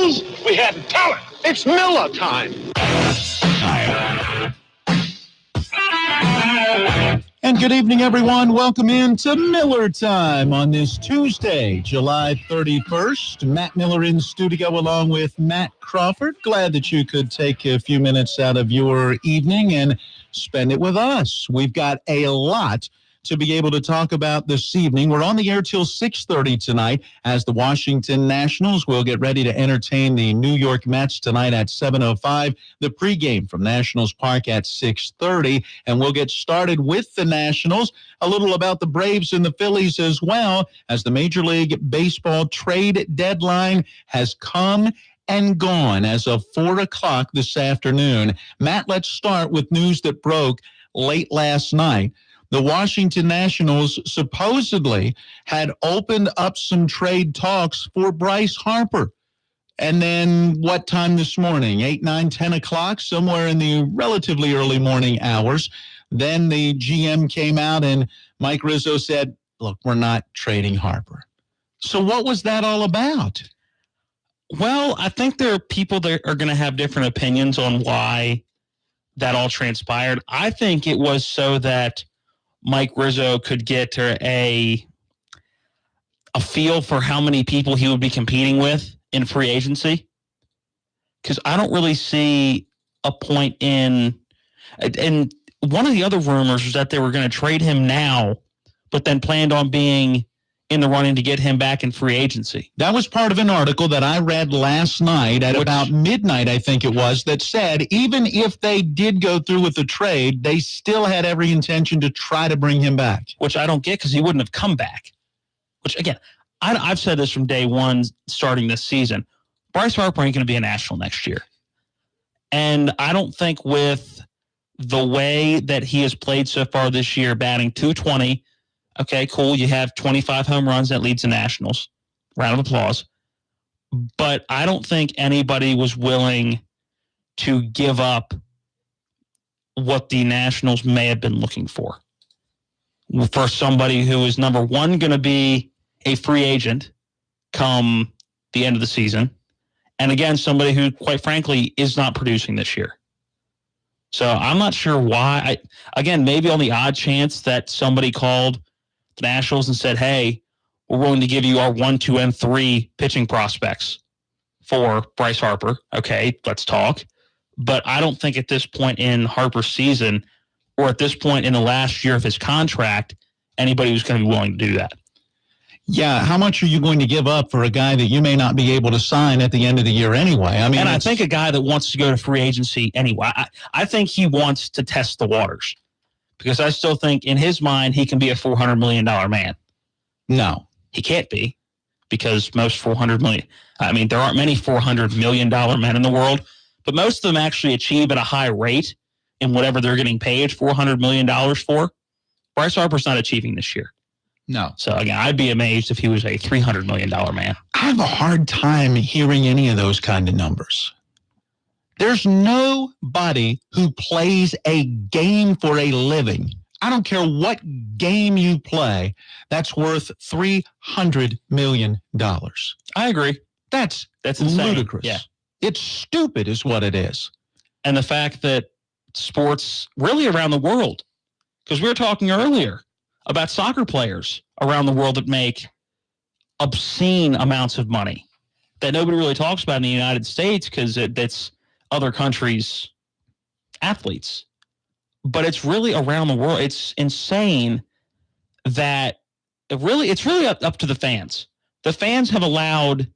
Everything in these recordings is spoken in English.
skills. We had talent. It's Miller time. And good evening, everyone. Welcome in to Miller Time on this Tuesday, July 31st. Matt Miller in studio along with Matt Crawford. Glad that you could take a few minutes out of your evening and spend it with us. We've got a lot to be able to talk about this evening. We're on the air till 6:30 tonight as the Washington Nationals will get ready to entertain the New York Mets tonight at 7:05. The pregame from Nationals Park at 6:30, and we'll get started with the Nationals. A little about the Braves and the Phillies as well, as the Major League Baseball trade deadline has come and gone as of 4 o'clock this afternoon. Matt, let's start with news that broke late last night. The Washington Nationals supposedly had opened up some trade talks for Bryce Harper. And then what time this morning? 8, 9, 10 o'clock, somewhere in the relatively early morning hours. Then the GM came out and Mike Rizzo said, look, we're not trading Harper. So what was that all about? Well, I think there are people that are going to have different opinions on why that all transpired. I think it was so that Mike Rizzo could get a feel for how many people he would be competing with in free agency. Because I don't really see a point in... And one of the other rumors was that they were going to trade him now, but then planned on being in the running to get him back in free agency. That was part of an article that I read last night at about midnight, I think it was, that said even if they did go through with the trade, they still had every intention to try to bring him back. Which I don't get because he wouldn't have come back. Which, again, I've said this from day one starting this season. Bryce Harper ain't going to be a National next year. And I don't think with the way that he has played so far this year, batting .220, okay, cool. You have 25 home runs. That leads the Nationals. Round of applause. But I don't think anybody was willing to give up what the Nationals may have been looking for somebody who is, number one, going to be a free agent come the end of the season. And again, somebody who, quite frankly, is not producing this year. So I'm not sure why. Again, maybe on the odd chance that somebody called the Nationals and said, hey, we're willing to give you our 1, 2, and 3 pitching prospects for Bryce Harper. Okay, let's talk. But I don't think at this point in Harper's season or at this point in the last year of his contract, anybody was going to be willing to do that. Yeah, how much are you going to give up for a guy that you may not be able to sign at the end of the year anyway? I mean, and I think a guy that wants to go to free agency anyway, I think he wants to test the waters. Because I still think in his mind, he can be a $400 million man. No. He can't be, because most $400 million, I mean, there aren't many $400 million men in the world, but most of them actually achieve at a high rate in whatever they're getting paid $400 million for. Bryce Harper's not achieving this year. No. So, again, I'd be amazed if he was a $300 million man. I have a hard time hearing any of those kind of numbers. There's nobody who plays a game for a living. I don't care what game you play, that's worth $300 million. I agree. That's ludicrous. Yeah. It's stupid is what it is. And the fact that sports really around the world, because we were talking earlier about soccer players around the world that make obscene amounts of money that nobody really talks about in the United States because it's other countries' athletes. But it's really around the world. It's insane that it's really up to the fans. The fans have allowed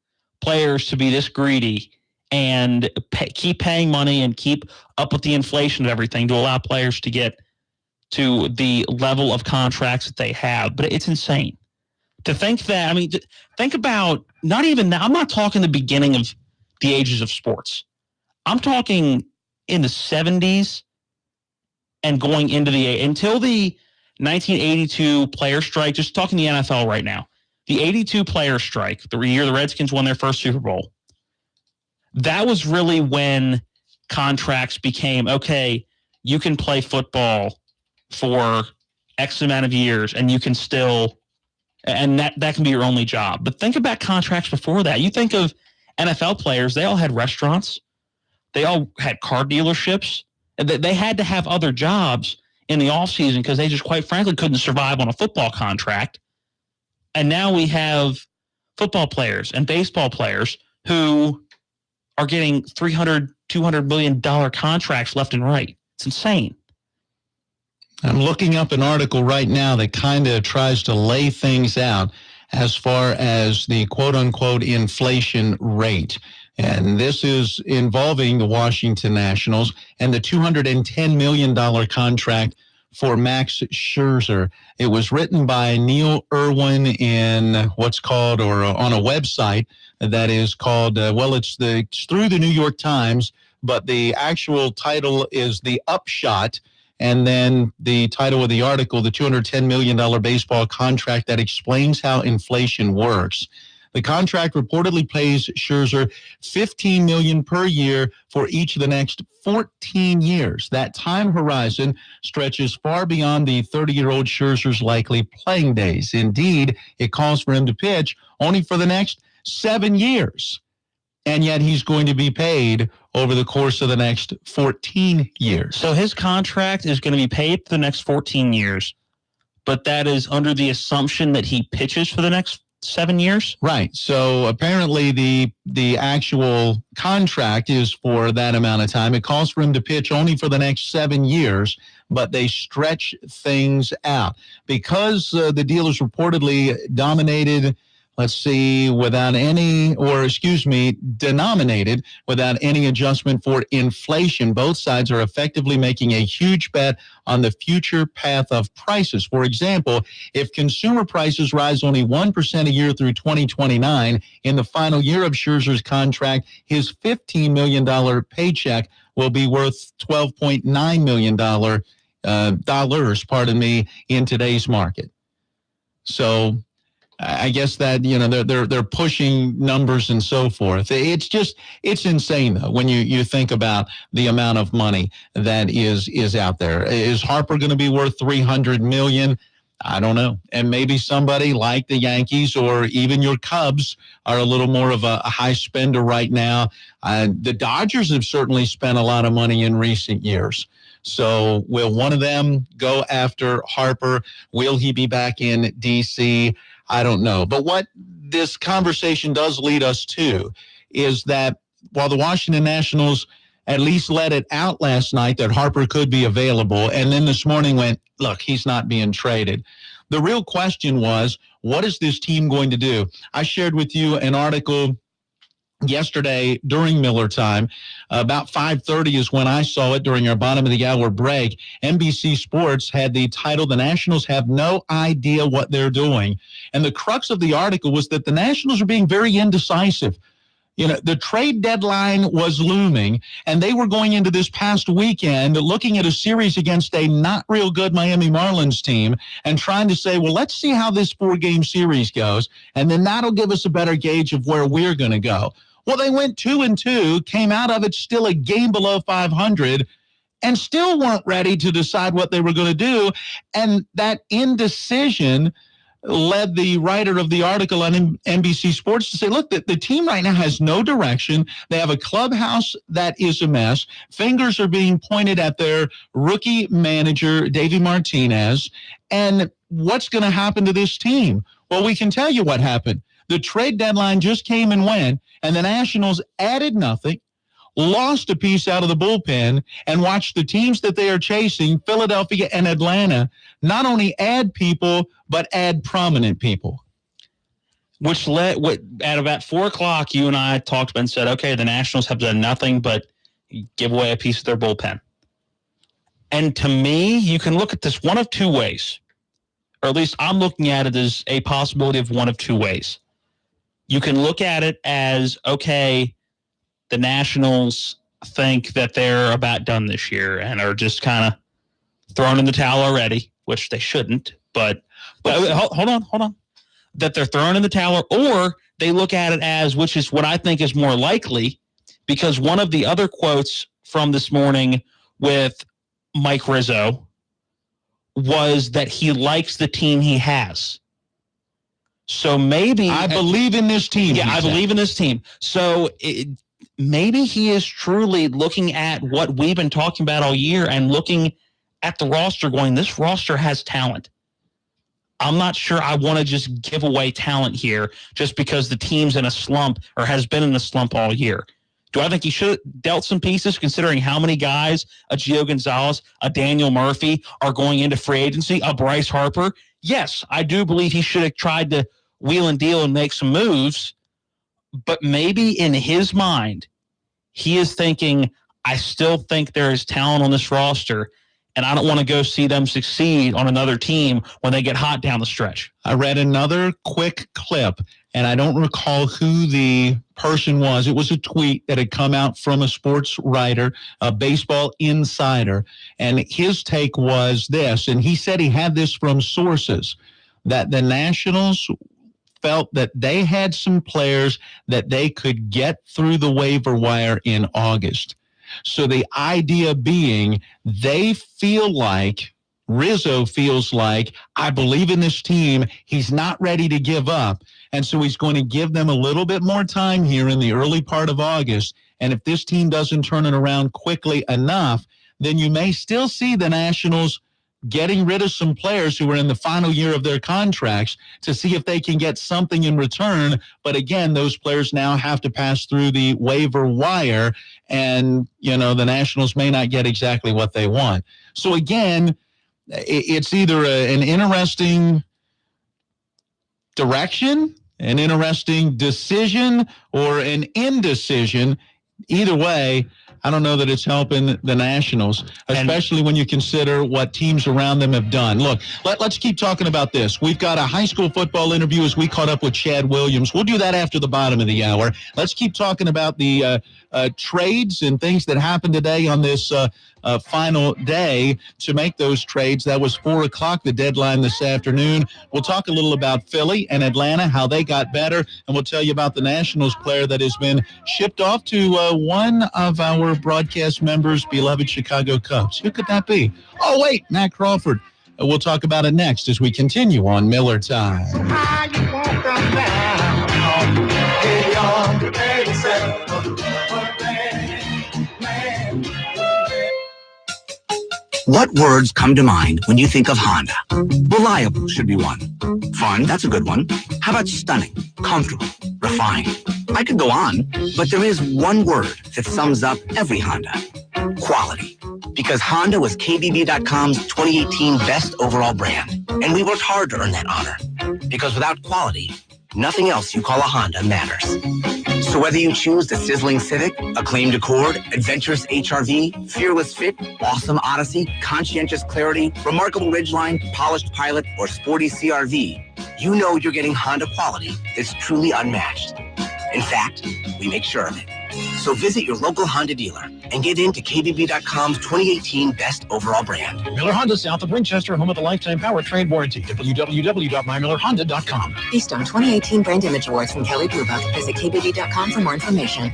players to be this greedy and keep paying money and keep up with the inflation of everything to allow players to get to the level of contracts that they have. But it's insane to think that. I mean, think about not even now. I'm not talking the beginning of the ages of sports. I'm talking in the 70s and going into until the 1982 player strike, just talking the NFL right now. The 82 player strike, the year the Redskins won their first Super Bowl, that was really when contracts became, okay, you can play football for X amount of years and you can still, and that can be your only job. But think about contracts before that. You think of NFL players, they all had restaurants. They all had car dealerships. They had to have other jobs in the offseason because they just, quite frankly, couldn't survive on a football contract. And now we have football players and baseball players who are getting $300, $200 million contracts left and right. It's insane. I'm looking up an article right now that kind of tries to lay things out as far as the quote-unquote inflation rate. And this is involving the Washington Nationals and the $210 million contract for Max Scherzer. It was written by Neil Irwin in what's called, or on a website that is called, it's through the New York Times, but the actual title is The Upshot. And then the title of the article, the $210 million baseball contract that explains how inflation works. The contract reportedly pays Scherzer $15 million per year for each of the next 14 years. That time horizon stretches far beyond the 30-year-old Scherzer's likely playing days. Indeed, it calls for him to pitch only for the next 7 years. And yet he's going to be paid over the course of the next 14 years. So his contract is going to be paid for the next 14 years, but that is under the assumption that he pitches for the next 7 years? Right. So apparently the actual contract is for that amount of time. It calls for him to pitch only for the next 7 years, but they stretch things out. Because the deal is reportedly denominated without any adjustment for inflation. Both sides are effectively making a huge bet on the future path of prices. For example, if consumer prices rise only 1% a year through 2029, in the final year of Scherzer's contract, his $15 million paycheck will be worth $12.9 million in today's market. So I guess that, they're pushing numbers and so forth. It's insane, though, when you think about the amount of money that is out there. Is Harper going to be worth $300 million? I don't know. And maybe somebody like the Yankees or even your Cubs are a little more of a high spender right now. The Dodgers have certainly spent a lot of money in recent years. So will one of them go after Harper? Will he be back in D.C.? I don't know. But what this conversation does lead us to is that while the Washington Nationals at least let it out last night that Harper could be available, and then this morning went, look, he's not being traded. The real question was, what is this team going to do? I shared with you an article yesterday during Miller time. About 5:30 is when I saw it during our bottom of the hour break. NBC Sports had the title, "The Nationals Have No Idea What They're Doing." And the crux of the article was that the Nationals are being very indecisive. The trade deadline was looming, and they were going into this past weekend looking at a series against a not real good Miami Marlins team and trying to say, well, let's see how this 4-game series goes, and then that'll give us a better gauge of where we're going to go. Well, they went 2-2, came out of it still a game below 500, and still weren't ready to decide what they were going to do. And that indecision led the writer of the article on NBC Sports to say, look, the team right now has no direction. They have a clubhouse that is a mess. Fingers are being pointed at their rookie manager, Davey Martinez. And what's going to happen to this team? Well, we can tell you what happened. The trade deadline just came and went, and the Nationals added nothing, lost a piece out of the bullpen, and watched the teams that they are chasing, Philadelphia and Atlanta, not only add people, but add prominent people. Which led, at about 4 o'clock, you and I talked and said, okay, the Nationals have done nothing but give away a piece of their bullpen. And to me, you can look at this one of two ways, or at least I'm looking at it as a possibility of one of two ways. You can look at it as, okay, the Nationals think that they're about done this year and are just kind of thrown in the towel already, which they shouldn't, but hold on. That they're thrown in the towel, or they look at it as, which is what I think is more likely, because one of the other quotes from this morning with Mike Rizzo was that he likes the team he has. So maybe I believe in this team. Yeah, I believe in this team. So maybe he is truly looking at what we've been talking about all year and looking at the roster going, this roster has talent. I'm not sure I want to just give away talent here just because the team's in a slump or has been in a slump all year. Do I think he should have dealt some pieces considering how many guys, a Gio Gonzalez, a Daniel Murphy, are going into free agency, a Bryce Harper? Yes, I do believe he should have tried to wheel and deal and make some moves, but maybe in his mind, he is thinking, I still think there is talent on this roster, and I don't want to go see them succeed on another team when they get hot down the stretch. I read another quick clip, and I don't recall who the person was. It was a tweet that had come out from a sports writer, a baseball insider, and his take was this, and he said he had this from sources, that the Nationals felt that they had some players that they could get through the waiver wire in August. So the idea being they feel like, Rizzo feels like, I believe in this team. He's not ready to give up. And so he's going to give them a little bit more time here in the early part of August. And if this team doesn't turn it around quickly enough, then you may still see the Nationals getting rid of some players who are in the final year of their contracts to see if they can get something in return. But again, those players now have to pass through the waiver wire, and, the Nationals may not get exactly what they want. So again, it's either an interesting direction, an interesting decision, or an indecision. Either way, I don't know that it's helping the Nationals, especially when you consider what teams around them have done. Look, let's keep talking about this. We've got a high school football interview as we caught up with Chad Williams. We'll do that after the bottom of the hour. Let's keep talking about the trades and things that happened today on this final day to make those trades. That was 4 o'clock, the deadline this afternoon. We'll talk a little about Philly and Atlanta, how they got better, and we'll tell you about the Nationals player that has been shipped off to one of our broadcast members' beloved Chicago Cubs. Who could that be? Oh, wait, Matt Crawford. We'll talk about it next as we continue on Miller Time. What words come to mind when you think of Honda? Reliable should be one. Fun, that's a good one. How about stunning, comfortable, refined? I could go on, but there is one word that sums up every Honda. Quality. Because Honda was KBB.com's 2018 best overall brand. And we worked hard to earn that honor. Because without quality, nothing else you call a Honda matters. So whether you choose the sizzling Civic, acclaimed Accord, adventurous HR-V, fearless Fit, awesome Odyssey, conscientious Clarity, remarkable Ridgeline, polished Pilot, or sporty CR-V, you know you're getting Honda quality that's truly unmatched. In fact, we make sure of it. So visit your local Honda dealer and get into KBB.com's 2018 best overall brand. Miller Honda, south of Winchester, home of the lifetime powertrain warranty. www.mymillerhonda.com. Based on 2018 Brand Image Awards from Kelly Blue Book. Visit KBB.com for more information.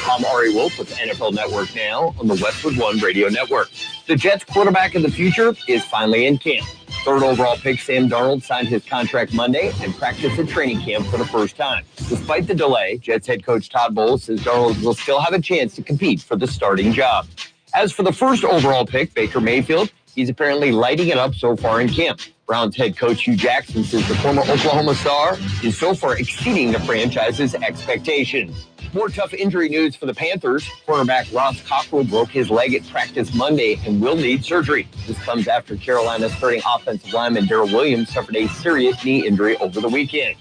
I'm Ari Wolf with NFL Network Now on the Westwood One Radio Network. The Jets quarterback of the future is finally in camp. Third overall pick Sam Darnold signed his contract Monday and practiced at training camp for the first time. Despite the delay, Jets head coach Todd Bowles says Darnold will still have a chance to compete for the starting job. As for the first overall pick, Baker Mayfield, he's apparently lighting it up so far in camp. Browns head coach Hugh Jackson says the former Oklahoma star is so far exceeding the franchise's expectations. More tough injury news for the Panthers. Cornerback Ross Cockrell broke his leg at practice Monday and will need surgery. This comes after Carolina's starting offensive lineman Darrell Williams suffered a serious knee injury over the weekend.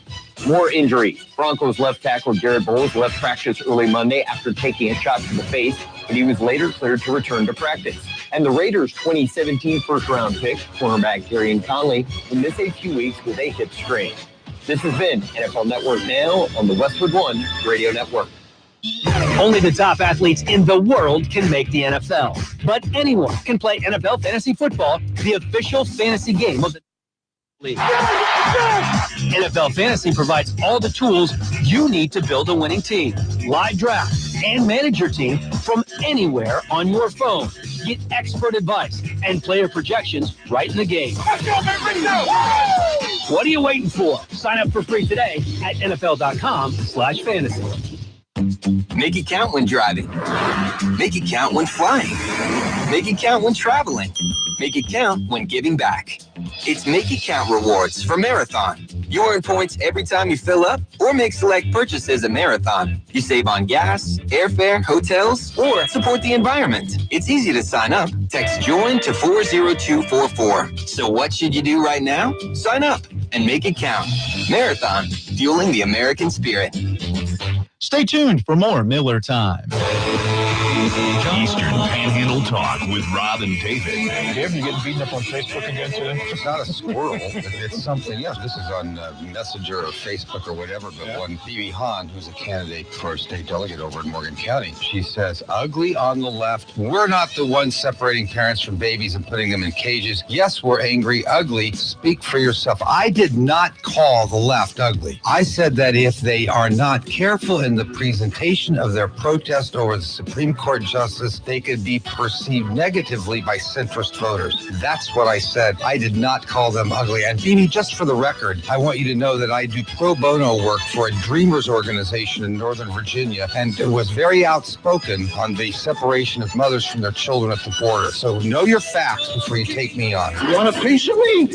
More injuries. Broncos left tackle Garrett Bowles left practice early Monday after taking a shot to the face, but he was later cleared to return to practice. And the Raiders' 2017 first-round pick, cornerback Darian Conley, will miss a few weeks with a hip strain. This has been NFL Network Now on the Westwood One Radio Network. Only the top athletes in the world can make the NFL. But anyone can play NFL Fantasy Football, the official fantasy game of the league. NFL Fantasy provides all the tools you need to build a winning team. Live draft, and manage your team from anywhere on your phone. Get expert advice and player projections right in the game. Let's go, baby, What are you waiting for? Sign up for free today at NFL.com/fantasy. Make it count when driving. Make it count when flying. Make it count when traveling. Make it count when giving back. It's Make It Count rewards for Marathon. You earn points every time you fill up or make select purchases at Marathon. You save on gas, airfare, hotels, or support the environment. It's easy to sign up. Text JOIN to 40244. So what should you do right now? Sign up and make it count. Marathon, fueling the American spirit. Stay tuned for more Miller Time. Eastern Panhandle Talk with Rob and David. Dave, you getting beaten up on Facebook again today? It's not a squirrel. It's something. Yes, this is on Messenger or Facebook or whatever. But when Phoebe Hahn, who's a candidate for a state delegate over in Morgan County, she says, ugly on the left. We're not the ones separating parents from babies and putting them in cages. Yes, we're angry, ugly. Speak for yourself. I did not call the left ugly. I said that if they are not careful in the presentation of their protest over the Supreme Court justice, they could be perceived negatively by centrist voters. That's what I said. I did not call them ugly. And Beanie, just for the record, I want you to know that I do pro bono work for a Dreamers organization in Northern Virginia, and was very outspoken on the separation of mothers from their children at the border. So know your facts before you take me on. You want a piece of me?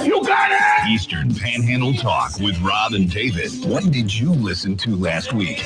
You got it! Eastern Panhandle Talk with Rob and David. What did you listen to last week?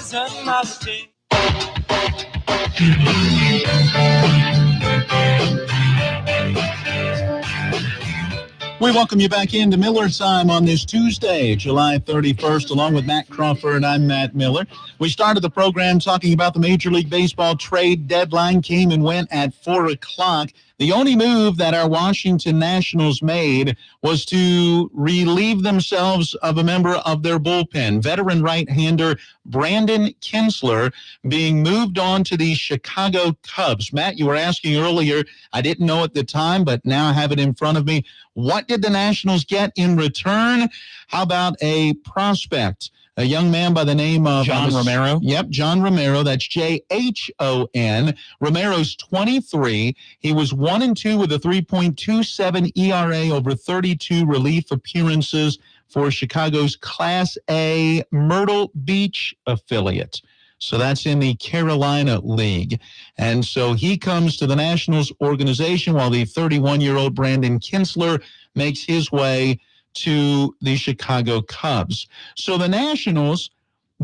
We welcome you back into Miller Time on this Tuesday, July 31st, along with Matt Crawford. I'm Matt Miller. We started the program talking about the Major League Baseball trade deadline. Came and went at 4 o'clock. The only move that our Washington Nationals made was to relieve themselves of a member of their bullpen, veteran right-hander Brandon Kintzler, being moved on to the Chicago Cubs. Matt, you were asking earlier, I didn't know at the time, but now I have it in front of me. What did the Nationals get in return? How about a prospect? A young man by the name of John Romero. Yep, John Romero. That's J-H-O-N. Romero's 23. He was 1-2 with a 3.27 ERA over 32 relief appearances for Chicago's Class A Myrtle Beach affiliate. So that's in the Carolina League. And so he comes to the Nationals organization while the 31-year-old Brandon Kintzler makes his way to the Chicago Cubs. So the Nationals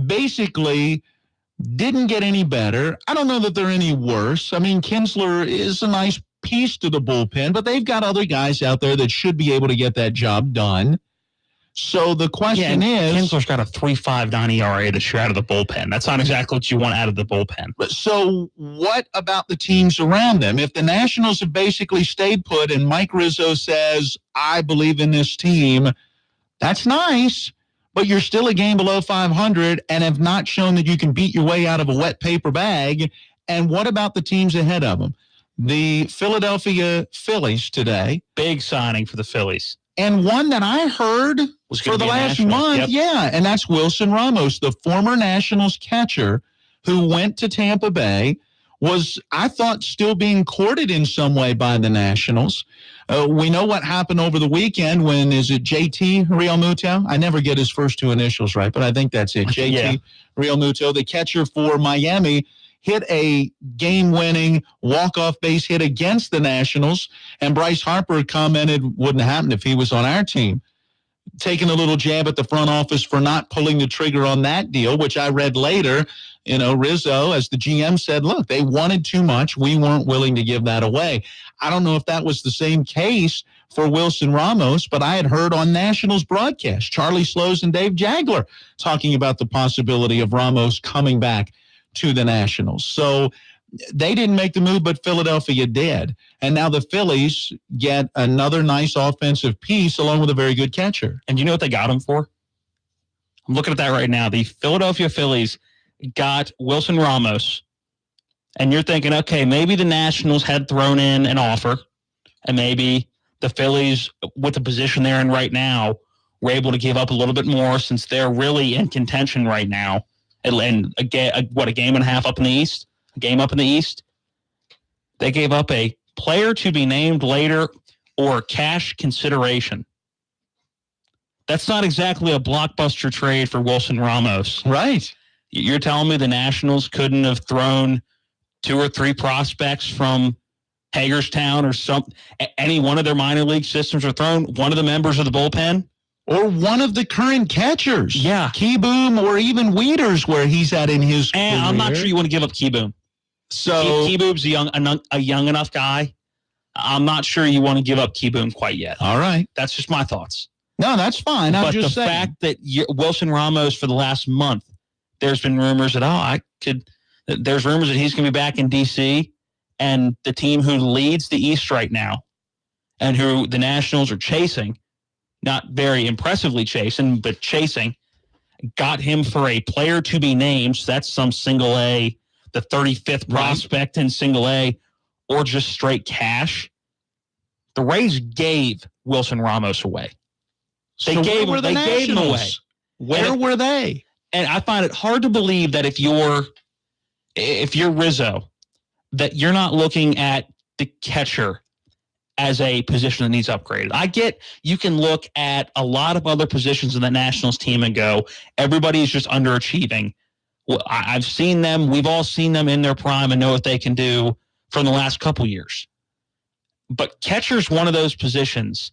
basically didn't get any better. I don't know that they're any worse. I mean, Kintzler is a nice piece to the bullpen, but they've got other guys out there that should be able to get that job done. So the question is... Kintzler's got a 3.59 ERA to shoot out of the bullpen. That's not exactly what you want out of the bullpen. So what about the teams around them? If the Nationals have basically stayed put and Mike Rizzo says, I believe in this team, that's nice, but you're still a game below 500 and have not shown that you can beat your way out of a wet paper bag. And what about the teams ahead of them? The Philadelphia Phillies today. Big signing for the Phillies. And one that I heard was for the last month, yep. And that's Wilson Ramos, the former Nationals catcher who went to Tampa Bay, was, I thought, still being courted in some way by the Nationals. We know what happened over the weekend when, is it JT Realmuto? I never get his first two initials right, but I think that's it. JT Realmuto, the catcher for Miami, hit a game-winning walk-off base hit against the Nationals, and Bryce Harper commented wouldn't happen if he was on our team. Taking a little jab at the front office for not pulling the trigger on that deal, which I read later. You know, Rizzo, as the GM, said, look, they wanted too much. We weren't willing to give that away. I don't know if that was the same case for Wilson Ramos, but I had heard on Nationals broadcast, Charlie Slows and Dave Jagler talking about the possibility of Ramos coming back to the Nationals. So they didn't make the move, but Philadelphia did. And now the Phillies get another nice offensive piece along with a very good catcher. And you know what they got him for? I'm looking at that right now. The Philadelphia Phillies got Wilson Ramos. And you're thinking, okay, maybe the Nationals had thrown in an offer, and maybe the Phillies, with the position they're in right now, were able to give up a little bit more since they're really in contention right now and a game and a half up in the East, a game up in the East. They gave up a player to be named later or cash consideration. That's not exactly a blockbuster trade for Wilson Ramos. Right. You're telling me the Nationals couldn't have thrown 2 or 3 prospects from Hagerstown or any one of their minor league systems, or thrown one of the members of the bullpen? Or one of the current catchers. Yeah. Keyboom or even Wieters, where he's at in his career. I'm not sure you want to give up Keyboom. So Keyboom's a young enough guy. I'm not sure you want to give up Keyboom quite yet. All right. That's just my thoughts. No, that's fine. But the fact that Wilson Ramos for the last month, there's been rumors that, there's rumors that he's going to be back in D.C., and the team who leads the East right now and who the Nationals are chasing, not very impressively chasing, but chasing, got him for a player to be named. So that's some single A, the 35th prospect in single A, or just straight cash. The Rays gave Wilson Ramos away. They gave him away. Where were they? And I find it hard to believe that if you're Rizzo, that you're not looking at the catcher as a position that needs upgraded. I get you can look at a lot of other positions in the Nationals team and go, everybody's just underachieving. Well, I've seen them. We've all seen them in their prime and know what they can do from the last couple years. But catcher's one of those positions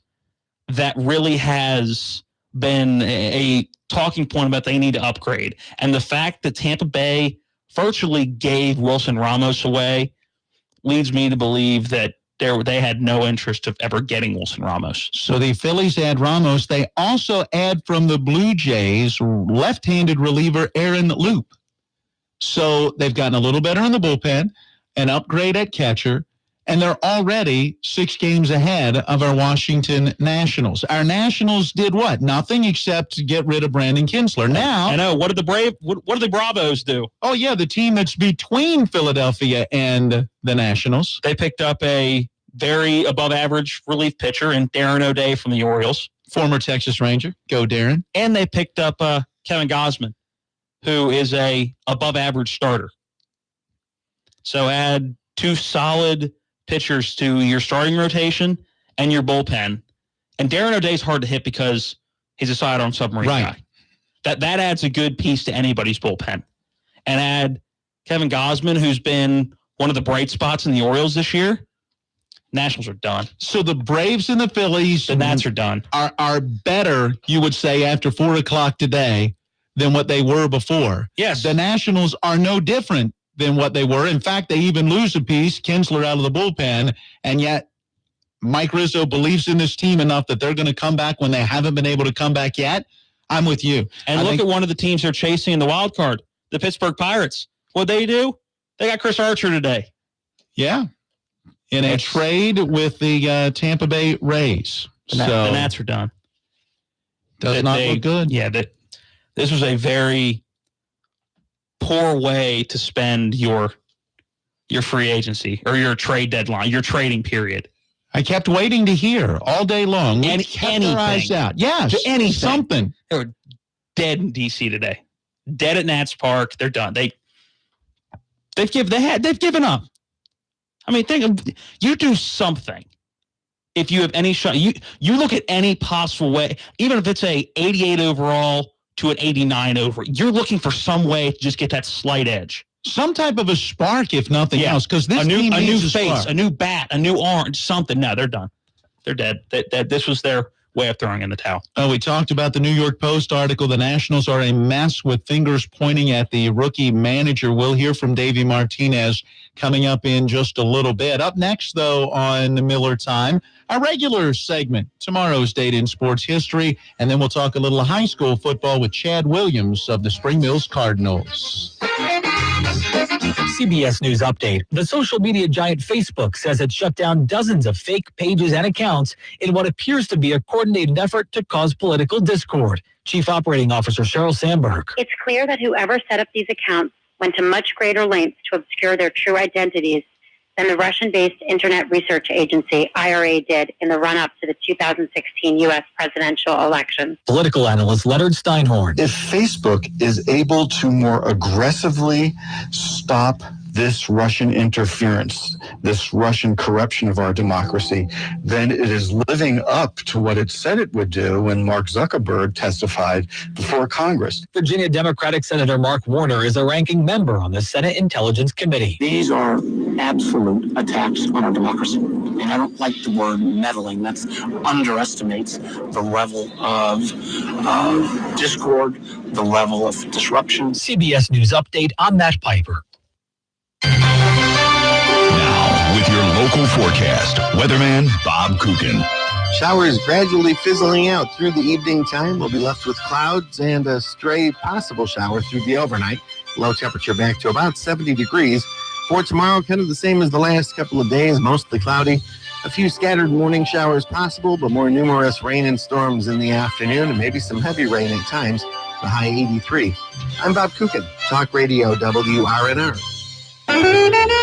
that really has been a talking point about they need to upgrade. And the fact that Tampa Bay virtually gave Wilson Ramos away leads me to believe that they had no interest of ever getting Wilson Ramos. So the Phillies add Ramos. They also add from the Blue Jays left-handed reliever Aaron Loop. So they've gotten a little better in the bullpen, an upgrade at catcher, and they're already 6 games ahead of our Washington Nationals. Our Nationals did what? Nothing except get rid of Brandon Kinsler. Now, I know. What did the Bravos do? Oh yeah, the team that's between Philadelphia and the Nationals. They picked up a very above-average relief pitcher in Darren O'Day from the Orioles, former Texas Ranger. Go Darren. And they picked up Kevin Gausman, who is a above-average starter. So add 2 solid pitchers to your starting rotation and your bullpen. And Darren O'Day's hard to hit because he's a sidearm submarine guy. That adds a good piece to anybody's bullpen. And add Kevin Gausman, who's been one of the bright spots in the Orioles this year. Nationals are done. So the Braves and the Phillies, the Nats are done. Are better, you would say, after 4 o'clock today than what they were before. Yes. The Nationals are no different than what they were. In fact, they even lose a piece, Kinsler out of the bullpen, and yet Mike Rizzo believes in this team enough that they're going to come back when they haven't been able to come back yet. I'm with you. And look at one of the teams they're chasing in the wild card, the Pittsburgh Pirates. What'd they do? They got Chris Archer today. Yeah. In a trade with the Tampa Bay Rays. The Nats are done. Does not look good. Yeah, this was a very poor way to spend your free agency or your trade deadline, your trading period. I kept waiting to hear all day long. We kept our eyes out. Yes, anything. Something. They were dead in D.C. today. Dead at Nats Park. They're done. They've given up. I mean, you do something. If you have any shot, you look at any possible way, even if it's a 88 overall to an 89 overall, you're looking for some way to just get that slight edge. Some type of a spark, if nothing else, because this team needs a new face, spark. a new bat, a new orange, something. No, they're done. They're dead. This was their way of throwing in the towel. Oh, we talked about the New York Post article. The Nationals are a mess with fingers pointing at the rookie manager. We'll hear from Davey Martinez coming up in just a little bit. Up next, though, on Miller Time, our regular segment, tomorrow's date in sports history, and then we'll talk a little high school football with Chad Williams of the Spring Mills Cardinals. CBS News update. The social media giant Facebook says it shut down dozens of fake pages and accounts in what appears to be a coordinated effort to cause political discord. Chief Operating Officer Sheryl Sandberg. It's clear that whoever set up these accounts went to much greater lengths to obscure their true identities than the Russian-based Internet Research Agency, IRA, did in the run-up to the 2016 U.S. presidential election. Political analyst Leonard Steinhorn. If Facebook is able to more aggressively stop this Russian interference, this Russian corruption of our democracy, then it is living up to what it said it would do when Mark Zuckerberg testified before Congress. Virginia Democratic Senator Mark Warner is a ranking member on the Senate Intelligence Committee. These are absolute attacks on our democracy. And I don't like the word meddling. That underestimates the level of discord, the level of disruption. CBS News Update, I'm Matt Piper. Now, with your local forecast, weatherman Bob Kukin. Showers gradually fizzling out through the evening time. We'll be left with clouds and a stray possible shower through the overnight. Low temperature back to about 70 degrees. For tomorrow, kind of the same as the last couple of days, mostly cloudy. A few scattered morning showers possible, but more numerous rain and storms in the afternoon, and maybe some heavy rain at times. The high 83. I'm Bob Kukin, Talk Radio WRNR.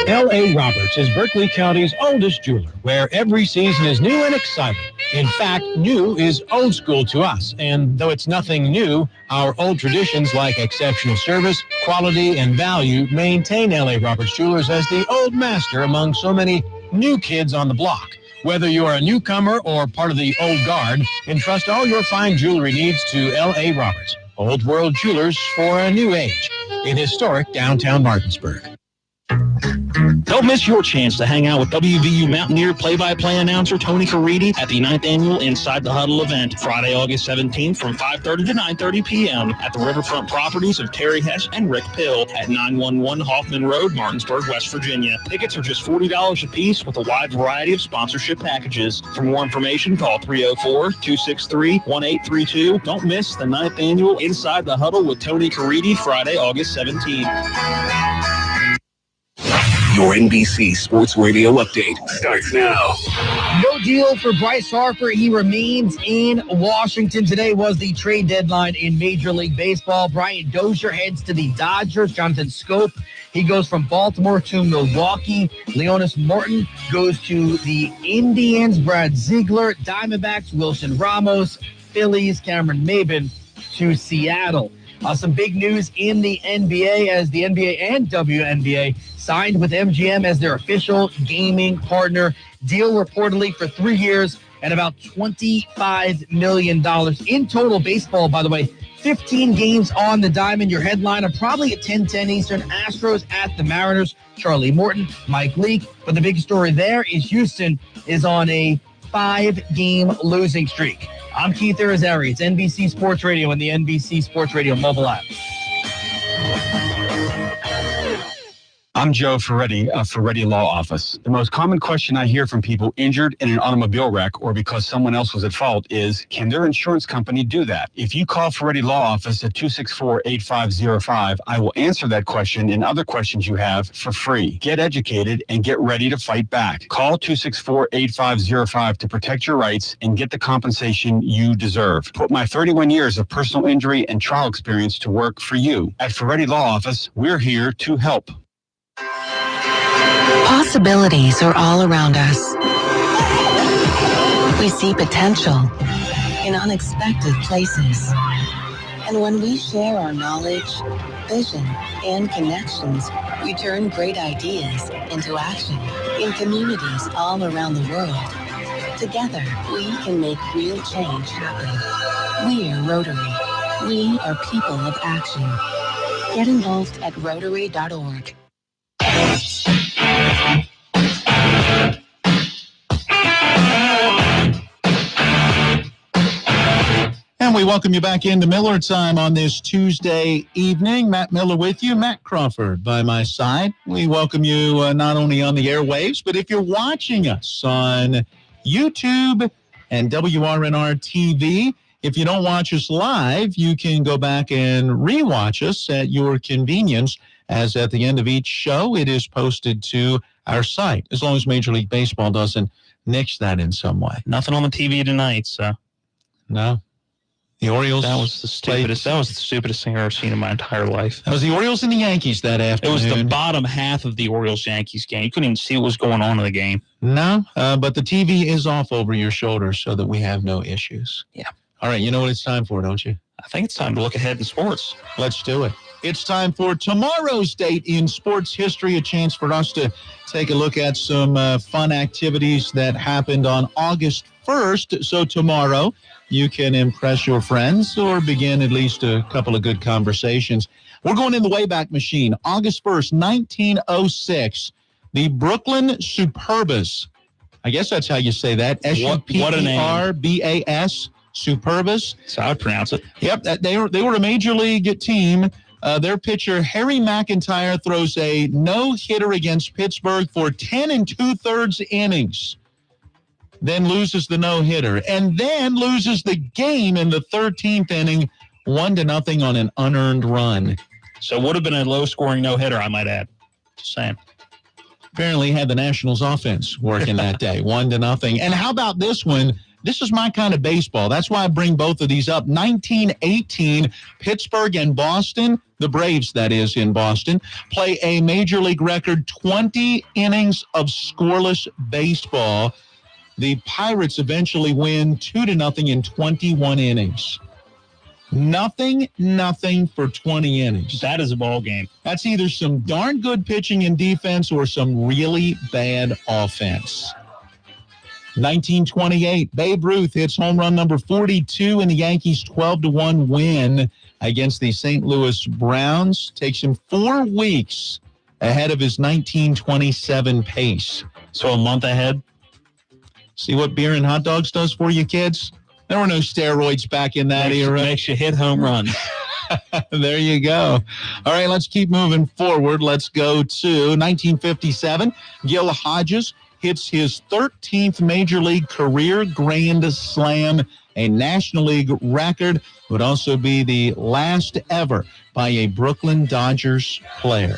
L.A. Roberts is Berkeley County's oldest jeweler, where every season is new and exciting. In fact, new is old school to us, and though it's nothing new, our old traditions like exceptional service, quality, and value maintain L.A. Roberts Jewelers as the old master among so many new kids on the block. Whether you're a newcomer or part of the old guard, entrust all your fine jewelry needs to L.A. Roberts, Old World Jewelers for a new age, in historic downtown Martinsburg. Don't miss your chance to hang out with WVU Mountaineer play-by-play announcer Tony Caridi at the 9th Annual Inside the Huddle event, Friday, August 17th from 5:30 to 9:30 p.m. at the riverfront properties of Terry Hesh and Rick Pill at 911 Hoffman Road, Martinsburg, West Virginia. Tickets are just $40 a piece with a wide variety of sponsorship packages. For more information, call 304-263-1832. Don't miss the 9th Annual Inside the Huddle with Tony Caridi, Friday, August 17th. Your NBC Sports Radio update starts now. No deal for Bryce Harper. He remains in Washington. Today was the trade deadline in Major League Baseball. Brian Dozier heads to the Dodgers. Jonathan Scope, he goes from Baltimore to Milwaukee. Leonis Martin goes to the Indians. Brad Ziegler, Diamondbacks. Wilson Ramos, Phillies. Cameron Maybin to Seattle. Some big news in the NBA as the NBA and WNBA signed with MGM as their official gaming partner. Deal reportedly for 3 years and about $25 million. In total, baseball, by the way, 15 games on the diamond. Your headliner probably at 10:10 Eastern. Astros at the Mariners. Charlie Morton, Mike Leake. But the big story there is Houston is on a 5-game losing streak. I'm Keith Irizarry. It's NBC Sports Radio and the NBC Sports Radio mobile app. I'm Joe Ferretti of Ferretti Law Office. The most common question I hear from people injured in an automobile wreck or because someone else was at fault is, can their insurance company do that? If you call Ferretti Law Office at 264-8505, I will answer that question and other questions you have for free. Get educated and get ready to fight back. Call 264-8505 to protect your rights and get the compensation you deserve. Put my 31 years of personal injury and trial experience to work for you. At Ferretti Law Office, we're here to help. Possibilities are all around us. We see potential in unexpected places. And when we share our knowledge, vision, and connections, we turn great ideas into action in communities all around the world. Together, we can make real change happen. We're Rotary. We are people of action. Get involved at Rotary.org. And we welcome you back into Miller Time on this Tuesday evening. Matt Miller with you, Matt Crawford by my side. We welcome you not only on the airwaves, but if you're watching us on YouTube and WRNR TV, if you don't watch us live, you can go back and rewatch us at your convenience, as at the end of each show, it is posted to our site, as long as Major League Baseball doesn't nix that in some way. Nothing on the TV tonight, so. No. The Orioles. That was the stupidest. That was the stupidest thing I've ever seen in my entire life. That was the Orioles and the Yankees that afternoon. It was the bottom half of the Orioles-Yankees game. You couldn't even see what was going on in the game. No, but the TV is off over your shoulders so that we have no issues. Yeah. All right, you know what it's time for, don't you? I think it's time to look ahead in sports. Let's do it. It's time for tomorrow's date in sports history, a chance for us to take a look at some fun activities that happened on August 1st. So tomorrow, you can impress your friends or begin at least a couple of good conversations. We're going in the Wayback Machine. August 1st, 1906, the Brooklyn Superbas. I guess that's how you say that. S-U-P-E-R-B-A-S, Superbas. That's how I pronounce it. Yep, they were a major league team. Their pitcher, Harry McIntyre, throws a no-hitter against Pittsburgh for 10 2/3 innings. Then loses the no-hitter, and then loses the game in the 13th inning, 1-0 on an unearned run. So it would have been a low-scoring no-hitter, I might add. Just saying. Apparently had the Nationals offense working that day, 1-0. And how about this one? This is my kind of baseball. That's why I bring both of these up. 1918, Pittsburgh and Boston, the Braves, that is, in Boston, play a Major League record 20 innings of scoreless baseball. The Pirates eventually win 2-0 in 21 innings. Nothing for 20 innings. That is a ball game. That's either some darn good pitching and defense or some really bad offense. 1928, Babe Ruth hits home run number 42 in the Yankees' 12-1 win against the St. Louis Browns. Takes him 4 weeks ahead of his 1927 pace. So a month ahead. See what beer and hot dogs does for you, kids? There were no steroids back in that era. Makes you hit home runs. There you go. All right, let's keep moving forward. Let's go to 1957. Gil Hodges hits his 13th Major League career grand slam, a National League record. Would also be the last ever by a Brooklyn Dodgers player.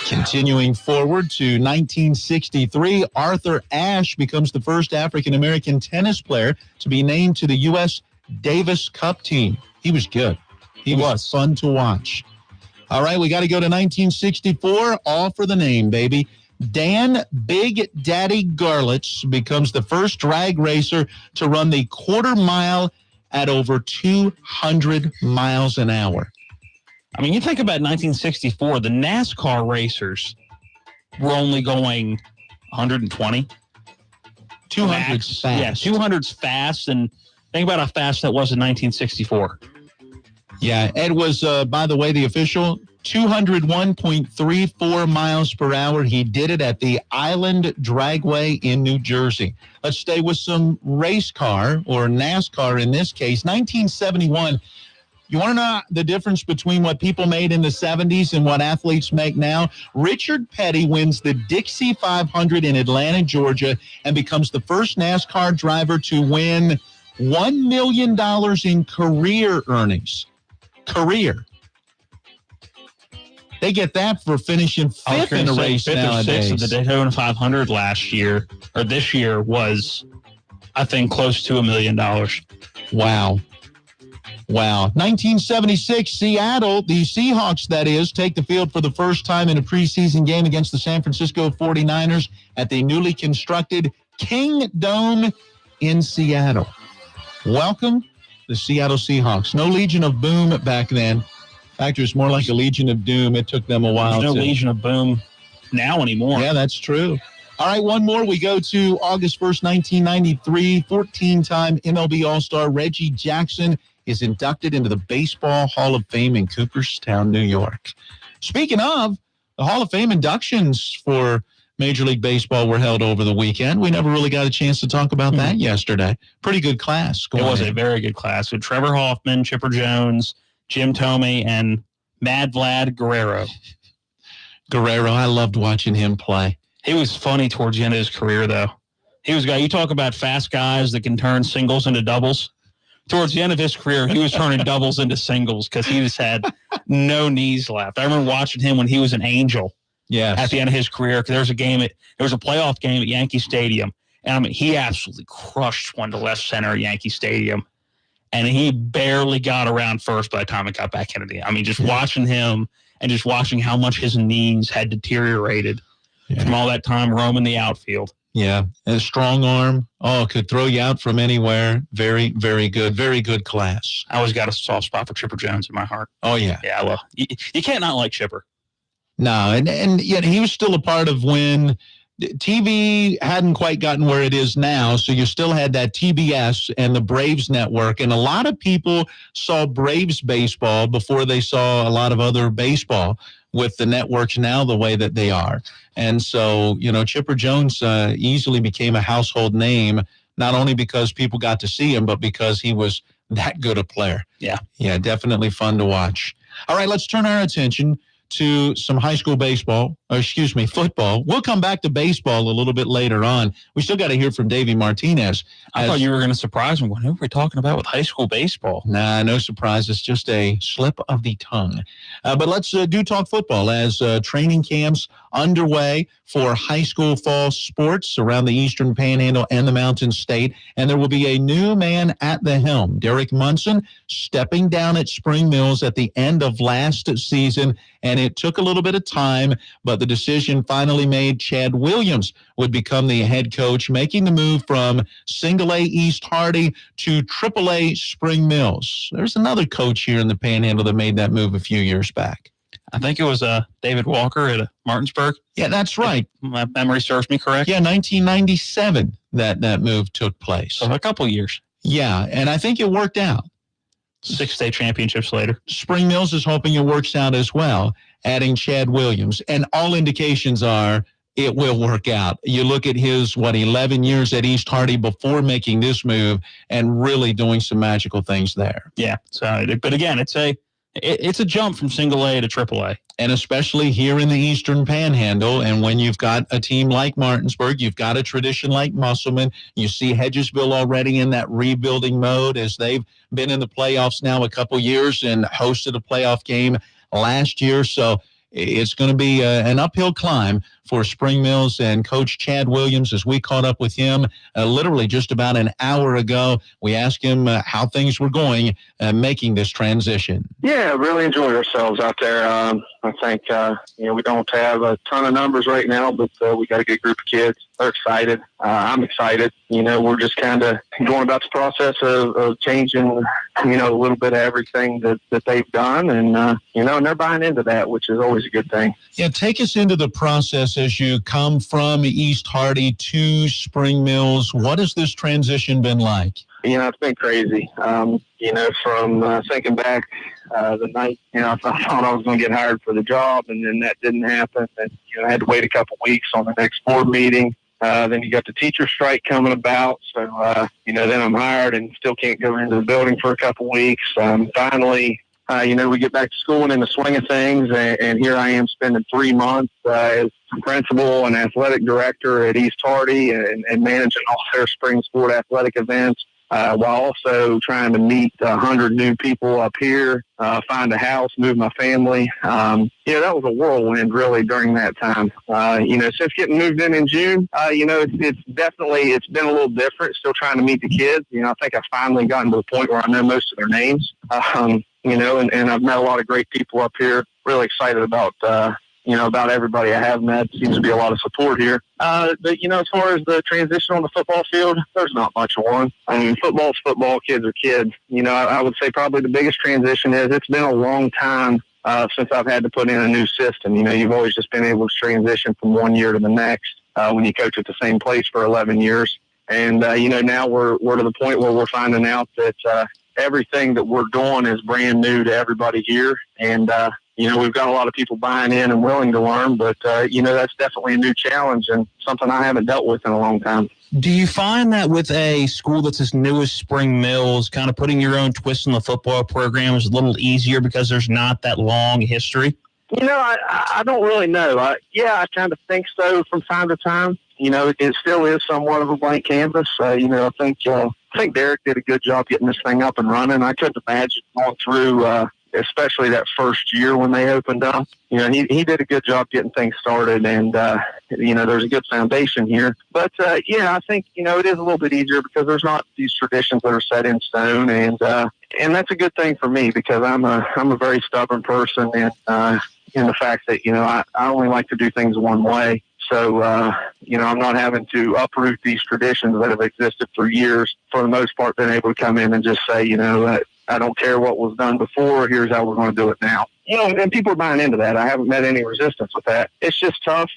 Continuing forward to 1963, Arthur Ashe becomes the first African-American tennis player to be named to the U.S. Davis Cup team. He was good. He was fun to watch. All right, we got to go to 1964. All for the name, baby. Dan Big Daddy Garlitz becomes the first drag racer to run the quarter mile at over 200 miles an hour. I mean, you think about 1964, the NASCAR racers were only going 120. 200's fast. Yeah, 200's fast, and think about how fast that was in 1964. Yeah, it was, by the way, the official 201.34 miles per hour. He did it at the Island Dragway in New Jersey. Let's stay with some race car, or NASCAR in this case. 1971. You want to know the difference between what people made in the 70s and what athletes make now? Richard Petty wins the Dixie 500 in Atlanta, Georgia, and becomes the first NASCAR driver to win $1 million in career earnings. Career. They get that for finishing fifth in a race nowadays. Fifth or sixth of the Daytona 500 last year, or this year, was, I think, close to $1 million. Wow. 1976, Seattle, the Seahawks, that is, take the field for the first time in a preseason game against the San Francisco 49ers at the newly constructed King Dome in Seattle. Welcome, the Seattle Seahawks. No Legion of Boom back then. In fact, it was more like a Legion of Doom. It took them a while. There's no Legion of Boom now anymore. Yeah, that's true. All right, one more. We go to August 1st, 1993. 14-time MLB All-Star Reggie Jackson is inducted into the Baseball Hall of Fame in Cooperstown, New York. Speaking of, the Hall of Fame inductions for Major League Baseball were held over the weekend. We never really got a chance to talk about that yesterday. Pretty good class. It was a very good class with Trevor Hoffman, Chipper Jones, Jim Thome, and Mad Vlad Guerrero. I loved watching him play. He was funny towards the end of his career, though. He was you talk about fast guys that can turn singles into doubles. Towards the end of his career, he was turning doubles into singles because he just had no knees left. I remember watching him when he was an Angel. Yes. At the end of his career, because there was a playoff game at Yankee Stadium, and I mean, he absolutely crushed one to left center at Yankee Stadium. and he barely got around first by the time it got back into the. I mean, just watching him and just watching how much his knees had deteriorated from all that time roaming the outfield. Yeah, and a strong arm. Oh, could throw you out from anywhere. Very, very good. Very good class. I always got a soft spot for Chipper Jones in my heart. Oh, yeah. Yeah, well, you can't not like Chipper. No, and yet he was still a part of when TV hadn't quite gotten where it is now, so you still had that TBS and the Braves network, and a lot of people saw Braves baseball before they saw a lot of other baseball with the networks now the way that they are. And so, Chipper Jones easily became a household name, not only because people got to see him, but because he was that good a player. Yeah. Yeah, definitely fun to watch. All right, let's turn our attention to some high school football. We'll come back to baseball a little bit later on. We still got to hear from Davey Martinez. I thought you were going to surprise me. What are we talking about with high school baseball? Nah, no surprise. It's just a slip of the tongue. But let's do talk football as training camps underway for high school fall sports around the Eastern Panhandle and the Mountain State. And there will be a new man at the helm. Derek Munson stepping down at Spring Mills at the end of last season. And it took a little bit of time, but the decision finally made. Chad Williams would become the head coach, making the move from single A East Hardy to triple A Spring Mills. There's another coach here in the Panhandle that made that move a few years back. I think it was David Walker at Martinsburg. Yeah, that's right. If my memory serves me correct. Yeah, 1997 that move took place. So a couple years. Yeah, and I think it worked out. 6 state championships later. Spring Mills is hoping it works out as well, adding Chad Williams. And all indications are it will work out. You look at his, 11 years at East Hardy before making this move and really doing some magical things there. Yeah. So, but again, it's a jump from single A to triple A. And especially here in the Eastern Panhandle, and when you've got a team like Martinsburg, you've got a tradition like Musselman. You see Hedgesville already in that rebuilding mode as they've been in the playoffs now a couple years and hosted a playoff game last year. So it's going to be an uphill climb for Spring Mills and Coach Chad Williams. As we caught up with him literally just about an hour ago, we asked him how things were going making this transition. Yeah, really enjoyed ourselves out there. I think, we don't have a ton of numbers right now, but we got a good group of kids. They're excited. I'm excited. We're just kind of going about the process of changing, a little bit of everything that they've done. And, and they're buying into that, which is always a good thing. Yeah, take us into the process as you come from East Hardy to Spring Mills. What has this transition been like? It's been crazy. From thinking back the night, I thought I was going to get hired for the job, and then that didn't happen. And, I had to wait a couple weeks on the next board meeting. Then you got the teacher strike coming about. So, then I'm hired and still can't go into the building for a couple weeks. Finally, we get back to school and in the swing of things. And here I am spending 3 months as principal and athletic director at East Hardy and managing all their spring sport athletic events. While also trying to meet 100 new people up here, find a house, move my family. That was a whirlwind really during that time. Since getting moved in June, it's been a little different. Still trying to meet the kids. I think I've finally gotten to the point where I know most of their names. And I've met a lot of great people up here. Really excited about about everybody I have met. Seems to be a lot of support here. But, as far as the transition on the football field, there's not much of one. I mean, football's football, kids are kids. I would say probably the biggest transition is it's been a long time since I've had to put in a new system. You've always just been able to transition from one year to the next when you coach at the same place for 11 years. And, now we're to the point where we're finding out that everything that we're doing is brand new to everybody here. And, we've got a lot of people buying in and willing to learn, but, that's definitely a new challenge and something I haven't dealt with in a long time. Do you find that with a school that's as new as Spring Mills, kind of putting your own twist on the football program is a little easier because there's not that long history? I don't really know. I kind of think so from time to time. It still is somewhat of a blank canvas. I think Derek did a good job getting this thing up and running. I couldn't imagine going through, especially that first year when they opened up. You know, he did a good job getting things started, and, you know, there's a good foundation here. But, yeah, I think, you know, it is a little bit easier because there's not these traditions that are set in stone, and that's a good thing for me because I'm a very stubborn person, and in the fact that, you know, I only like to do things one way. So, you know, I'm not having to uproot these traditions that have existed for years. For the most part, been able to come in and just say, you know, I don't care what was done before. Here's how we're going to do it now. You know, and people are buying into that. I haven't met any resistance with that. It's just tough,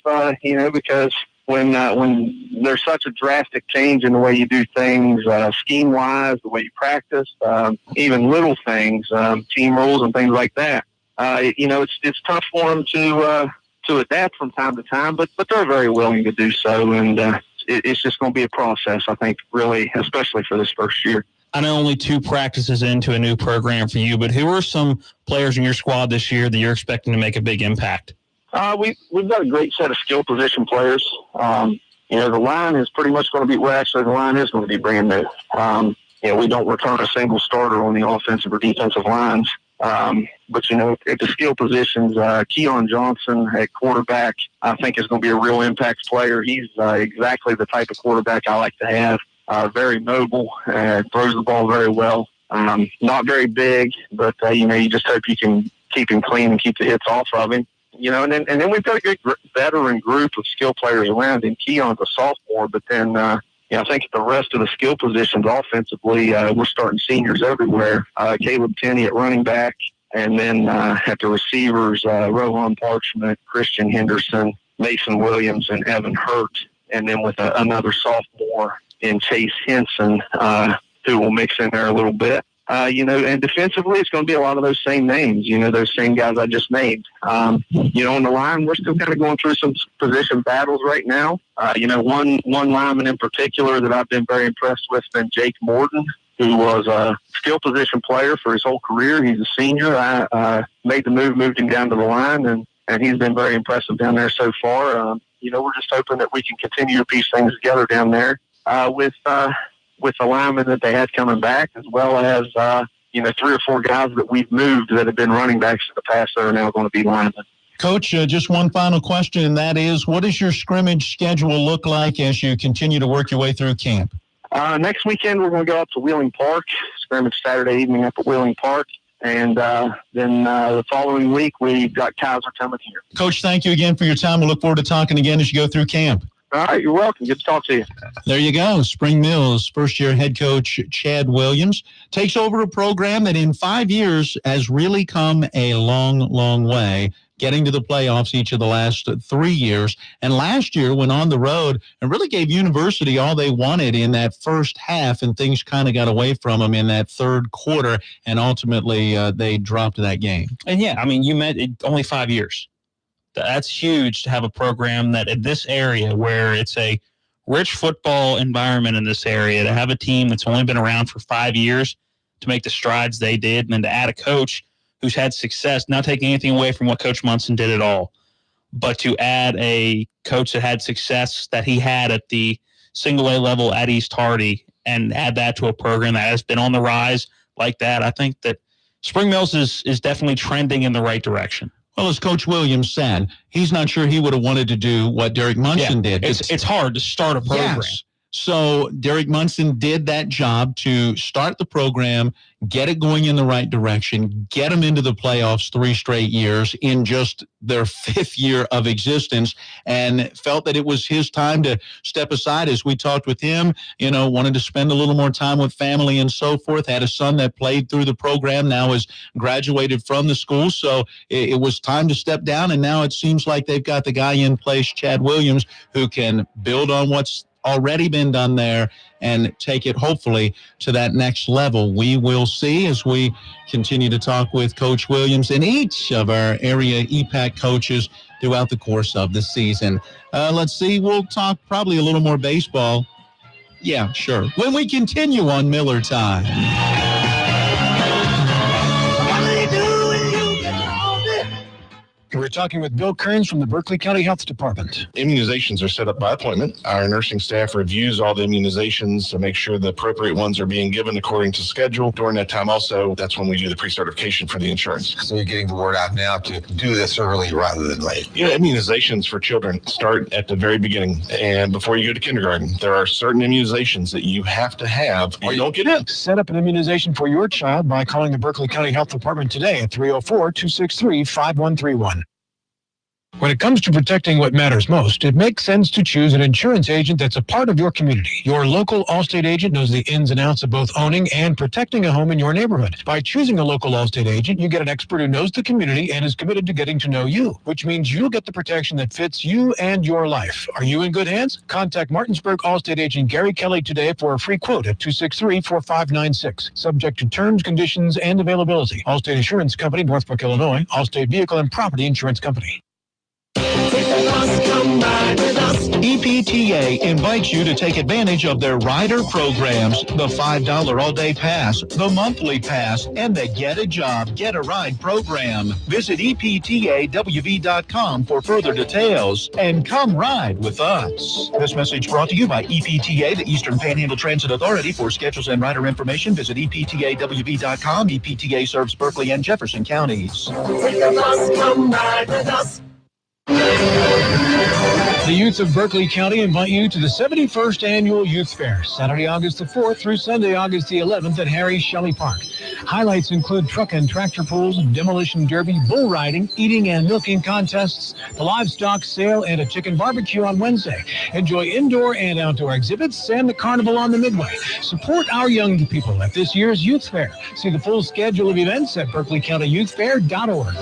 you know, because when there's such a drastic change in the way you do things, scheme-wise, the way you practice, even little things, team rules and things like that, you know, it's tough for them to adapt from time to time, but they're very willing to do so, and it's just going to be a process, I think, really, especially for this first year. I know only 2 practices into a new program for you, but who are some players in your squad this year that you're expecting to make a big impact? We've got a great set of skill position players. You know, the line is pretty much going to be, well, actually, the line is going to be brand new. You know, we don't return a single starter on the offensive or defensive lines. But, you know, at the skill positions, Keon Johnson at quarterback, I think is going to be a real impact player. He's exactly the type of quarterback I like to have. Very mobile, throws the ball very well. Not very big, but, you know, you just hope you can keep him clean and keep the hits off of him. You know, and then we've got a good veteran group of skill players around him. Keon's a sophomore, but then, you know, I think the rest of the skill positions offensively, we're starting seniors everywhere. Caleb Tenney at running back, and then at the receivers, Rohan Parchment, Christian Henderson, Mason Williams, and Evan Hurt. And then with another sophomore in Chase Henson, who will mix in there a little bit. You know, and defensively, it's going to be a lot of those same names, you know, those same guys I just named. You know, on the line, we're still kind of going through some position battles right now. You know, one lineman in particular that I've been very impressed with has been Jake Morton, who was a skill position player for his whole career. He's a senior. I made the move, moved him down to the line, and he's been very impressive down there so far. You know, we're just hoping that we can continue to piece things together down there with the linemen that they had coming back, as well as, you know, 3 or 4 guys that we've moved that have been running backs in the past that are now going to be linemen. Coach, just one final question, and that is, what does your scrimmage schedule look like as you continue to work your way through camp? Next weekend, we're going to go up to Wheeling Park, scrimmage Saturday evening up at Wheeling Park. And then the following week, we've got Kaiser coming here. Coach, thank you again for your time. We look forward to talking again as you go through camp. All right, you're welcome. Good to talk to you. There you go. Spring Mills first-year head coach Chad Williams takes over a program that in 5 years has really come a long, long way, getting to the playoffs each of the last 3 years. And last year went on the road and really gave University all they wanted in that first half, and things kind of got away from them in that third quarter, and ultimately they dropped that game. And, yeah, I mean, you meant it, only 5 years. That's huge to have a program that in this area where it's a rich football environment in this area, to have a team that's only been around for 5 years to make the strides they did, and then to add a coach who's had success, not taking anything away from what Coach Munson did at all, but to add a coach that had success that he had at the single A level at East Hardy and add that to a program that has been on the rise like that. I think that Spring Mills is definitely trending in the right direction. Well, as Coach Williams said, he's not sure he would have wanted to do what Derek Munson did. It's hard to start a program. Yes. So Derek Munson did that job to start the program, get it going in the right direction, get them into the playoffs 3 straight years in just their 5th year of existence, and felt that it was his time to step aside. As we talked with him, you know, wanted to spend a little more time with family and so forth, had a son that played through the program, now has graduated from the school. So it was time to step down, and now it seems like they've got the guy in place, Chad Williams, who can build on what's already been done there and take it hopefully to that next level. We will see as we continue to talk with Coach Williams and each of our area EPAC coaches throughout the course of the season. Let's see, we'll talk probably a little more baseball. Yeah, sure. When we continue on Miller Time. We're talking with Bill Kearns from the Berkeley County Health Department. Immunizations are set up by appointment. Our nursing staff reviews all the immunizations to make sure the appropriate ones are being given according to schedule. During that time also, that's when we do the pre-certification for the insurance. So you're getting the word out now to do this early rather than late. Yeah, immunizations for children start at the very beginning and before you go to kindergarten. There are certain immunizations that you have to have or you don't get in. Set up an immunization for your child by calling the Berkeley County Health Department today at 304-263-5131. When it comes to protecting what matters most, it makes sense to choose an insurance agent that's a part of your community. Your local Allstate agent knows the ins and outs of both owning and protecting a home in your neighborhood. By choosing a local Allstate agent, you get an expert who knows the community and is committed to getting to know you, which means you'll get the protection that fits you and your life. Are you in good hands? Contact Martinsburg Allstate agent Gary Kelly today for a free quote at 263-4596. Subject to terms, conditions, and availability. Allstate Insurance Company, Northbrook, Illinois. Allstate Vehicle and Property Insurance Company. EPTA invites you to take advantage of their rider programs, the $5 all-day pass, the monthly pass, and the Get a Job, Get a Ride program. Visit EPTAWV.com for further details and come ride with us. This message brought to you by EPTA, the Eastern Panhandle Transit Authority. For schedules and rider information, visit EPTAWV.com. EPTA serves Berkeley and Jefferson counties. Take a bus, come ride with us. The youth of Berkeley County invite you to the 71st Annual Youth Fair, Saturday, August the 4th through Sunday, August the 11th at Harry Shelley Park. Highlights include truck and tractor pulls, demolition derby, bull riding, eating and milking contests, the livestock sale, and a chicken barbecue on Wednesday. Enjoy indoor and outdoor exhibits and the carnival on the Midway. Support our young people at this year's Youth Fair. See the full schedule of events at berkeleycountyyouthfair.org.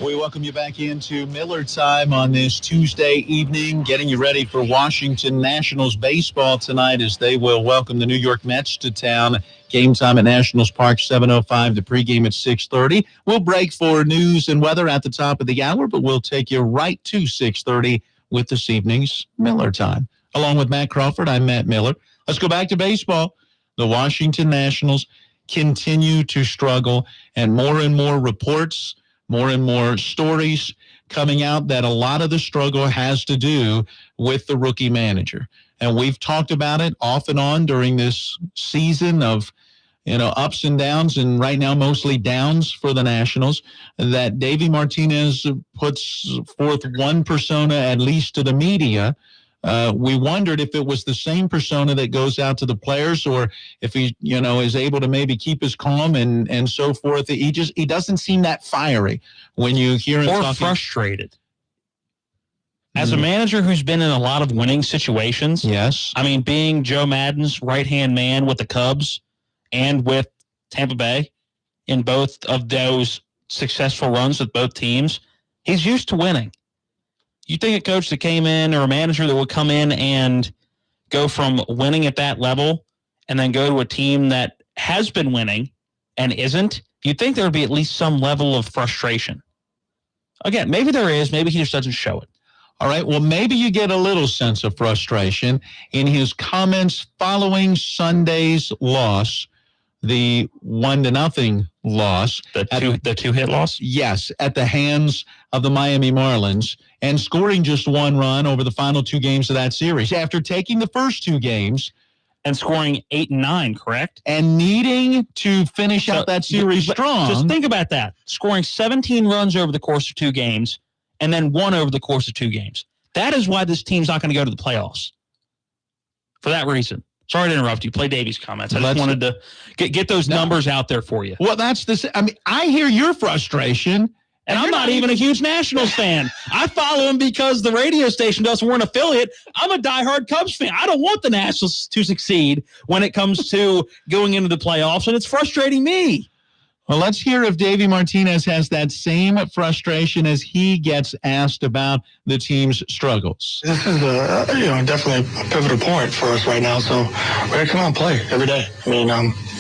We welcome you back into Miller Time on this Tuesday evening, getting you ready for Washington Nationals baseball tonight as they will welcome the New York Mets to town. Game time at Nationals Park, 7:05. The pregame at 6:30. We'll break for news and weather at the top of the hour, but we'll take you right to 6:30 with this evening's Miller Time. Along with Matt Crawford, I'm Matt Miller. Let's go back to baseball. The Washington Nationals continue to struggle, and more reports, more and more stories coming out that a lot of the struggle has to do with the rookie manager. And we've talked about it off and on during this season of, ups and downs, and right now mostly downs for the Nationals, that Davey Martinez puts forth one persona, at least to the media. We wondered if it was the same persona that goes out to the players, or if he, is able to maybe keep his calm and so forth. He doesn't seem that fiery when you hear him talking. Or frustrated. As a manager who's been in a lot of winning situations, yes. I mean, being Joe Maddon's right-hand man with the Cubs and with Tampa Bay in both of those successful runs with both teams, he's used to winning. You think a coach that came in or a manager that would come in and go from winning at that level and then go to a team that has been winning and isn't, you'd think there would be at least some level of frustration. Again, maybe there is. Maybe he just doesn't show it. All right, well, maybe you get a little sense of frustration in his comments following Sunday's loss, the 1-0 loss. The two-hit loss? Yes, at the hands of the Miami Marlins, and scoring just one run over the final two games of that series. After taking the first two games, and scoring 8 and 9, correct? And needing to finish out that series strong. Just think about that. Scoring 17 runs over the course of two games, and then one over the course of two games. That is why this team's not going to go to the playoffs. For that reason. Sorry to interrupt you. Play Davey's comments. I just wanted to get those numbers out there for you. Well, I hear your frustration. And I'm not even a huge Nationals fan. I follow him because the radio station does. We're an affiliate. I'm a diehard Cubs fan. I don't want the Nationals to succeed when it comes to going into the playoffs, and it's frustrating me. Well, let's hear if Davey Martinez has that same frustration as he gets asked about the team's struggles. This is definitely a pivotal point for us right now. So we're gonna come out and play every day. I mean,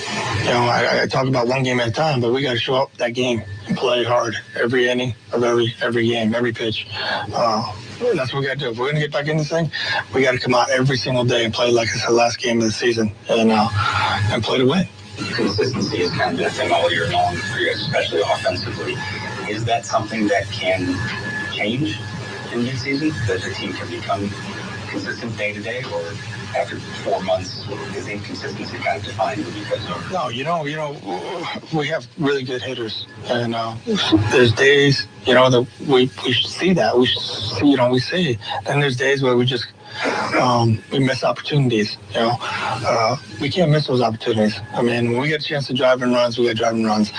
I talk about one game at a time, but we got to show up that game and play hard every inning of every game, every pitch. That's what we got to do. If we're going to get back in this thing, we got to come out every single day and play like it's the last game of the season and play to win. Consistency is kind of been a thing all year long for you, especially offensively. Is that something that can change in mid-season, that the team can become consistent day to day, or after 4 months is inconsistency kind of defined because of? No, we have really good hitters, and there's days that we see that we see, and there's days where we just we miss opportunities. We can't miss those opportunities. I mean, when we get a chance to drive in runs, we got to drive in runs.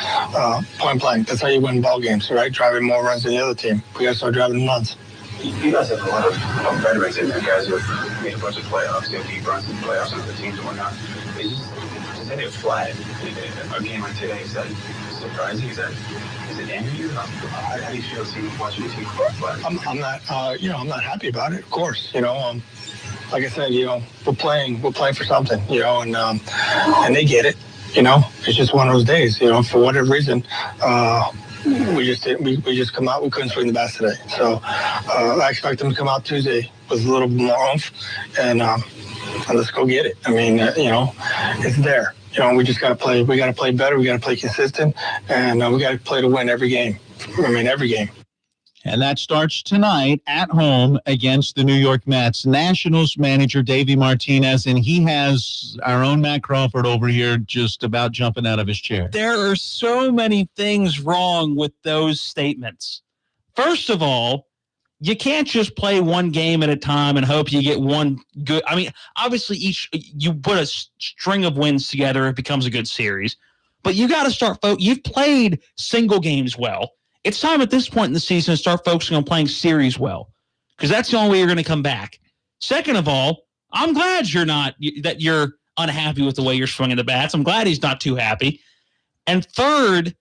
Point blank, that's how you win ball games, right? Driving more runs than the other team. We got to start driving in runs. You guys have a lot of veterans in there. You guys have made a bunch of playoffs, deep runs in the playoffs on the teams and whatnot. Is that a flat? A game like today, is that surprising? Is it anger you? How do you feel seeing watching the team flat? I'm not happy about it. Of course, like I said, we're playing for something, and they get it. It's just one of those days. For whatever reason, we just come out. We couldn't swing the bat today, so I expect them to come out Tuesday with a little more oomph, and let's go get it. I mean, it's there. We just got to play. We got to play better. We got to play consistent, and we got to play to win every game. Every game. And that starts tonight at home against the New York Mets. Nationals manager Davey Martinez, and he has our own Matt Crawford over here just about jumping out of his chair. There are so many things wrong with those statements. First of all, you can't just play one game at a time and hope you get one good. I mean, obviously, you put a string of wins together, it becomes a good series. But you got to start. You've played single games well. It's time at this point in the season to start focusing on playing series well, because that's the only way you're going to come back. Second of all, I'm glad that you're unhappy with the way you're swinging the bats. I'm glad he's not too happy. And third,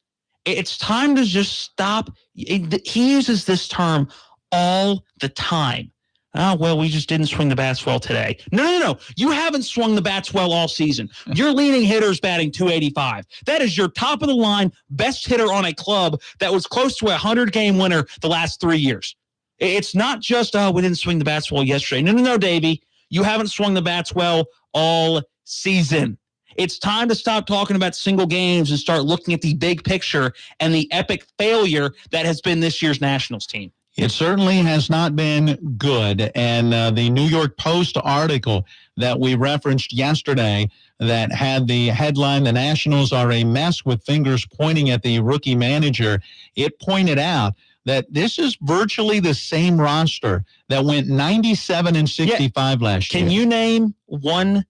it's time to just stop. He uses this term all the time. Oh, well, we just didn't swing the bats well today. No. You haven't swung the bats well all season. Your leading hitter's batting .285. That is your top-of-the-line best hitter on a club that was close to a 100-game winner the last 3 years. It's not just, we didn't swing the bats well yesterday. No, Davey. You haven't swung the bats well all season. It's time to stop talking about single games and start looking at the big picture and the epic failure that has been this year's Nationals team. It certainly has not been good. And the New York Post article that we referenced yesterday that had the headline, "The Nationals are a mess with fingers pointing at the rookie manager," it pointed out that this is virtually the same roster that went 97-65 last year. Can you name one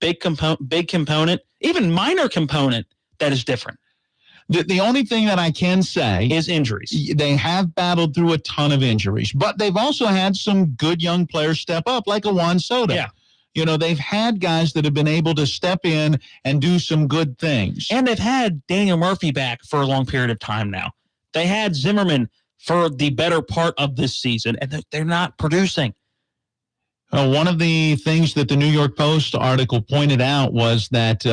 big component, even minor component, that is different? The only thing that I can say is injuries. They have battled through a ton of injuries, but they've also had some good young players step up, like a Juan Soto. Yeah. They've had guys that have been able to step in and do some good things. And they've had Daniel Murphy back for a long period of time now. They had Zimmerman for the better part of this season, and they're not producing. One of the things that the New York Post article pointed out was that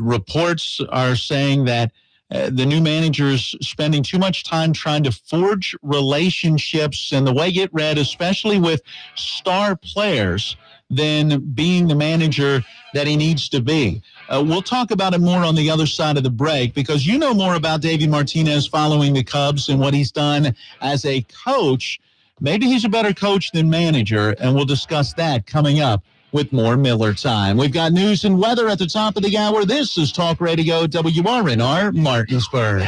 reports are saying that the new manager is spending too much time trying to forge relationships, and the way it read, especially with star players, than being the manager that he needs to be. We'll talk about it more on the other side of the break, because you know more about Davey Martinez following the Cubs and what he's done as a coach. Maybe he's a better coach than manager, and we'll discuss that coming up with more Miller Time. We've got news and weather at the top of the hour. This is Talk Radio WRNR Martinsburg.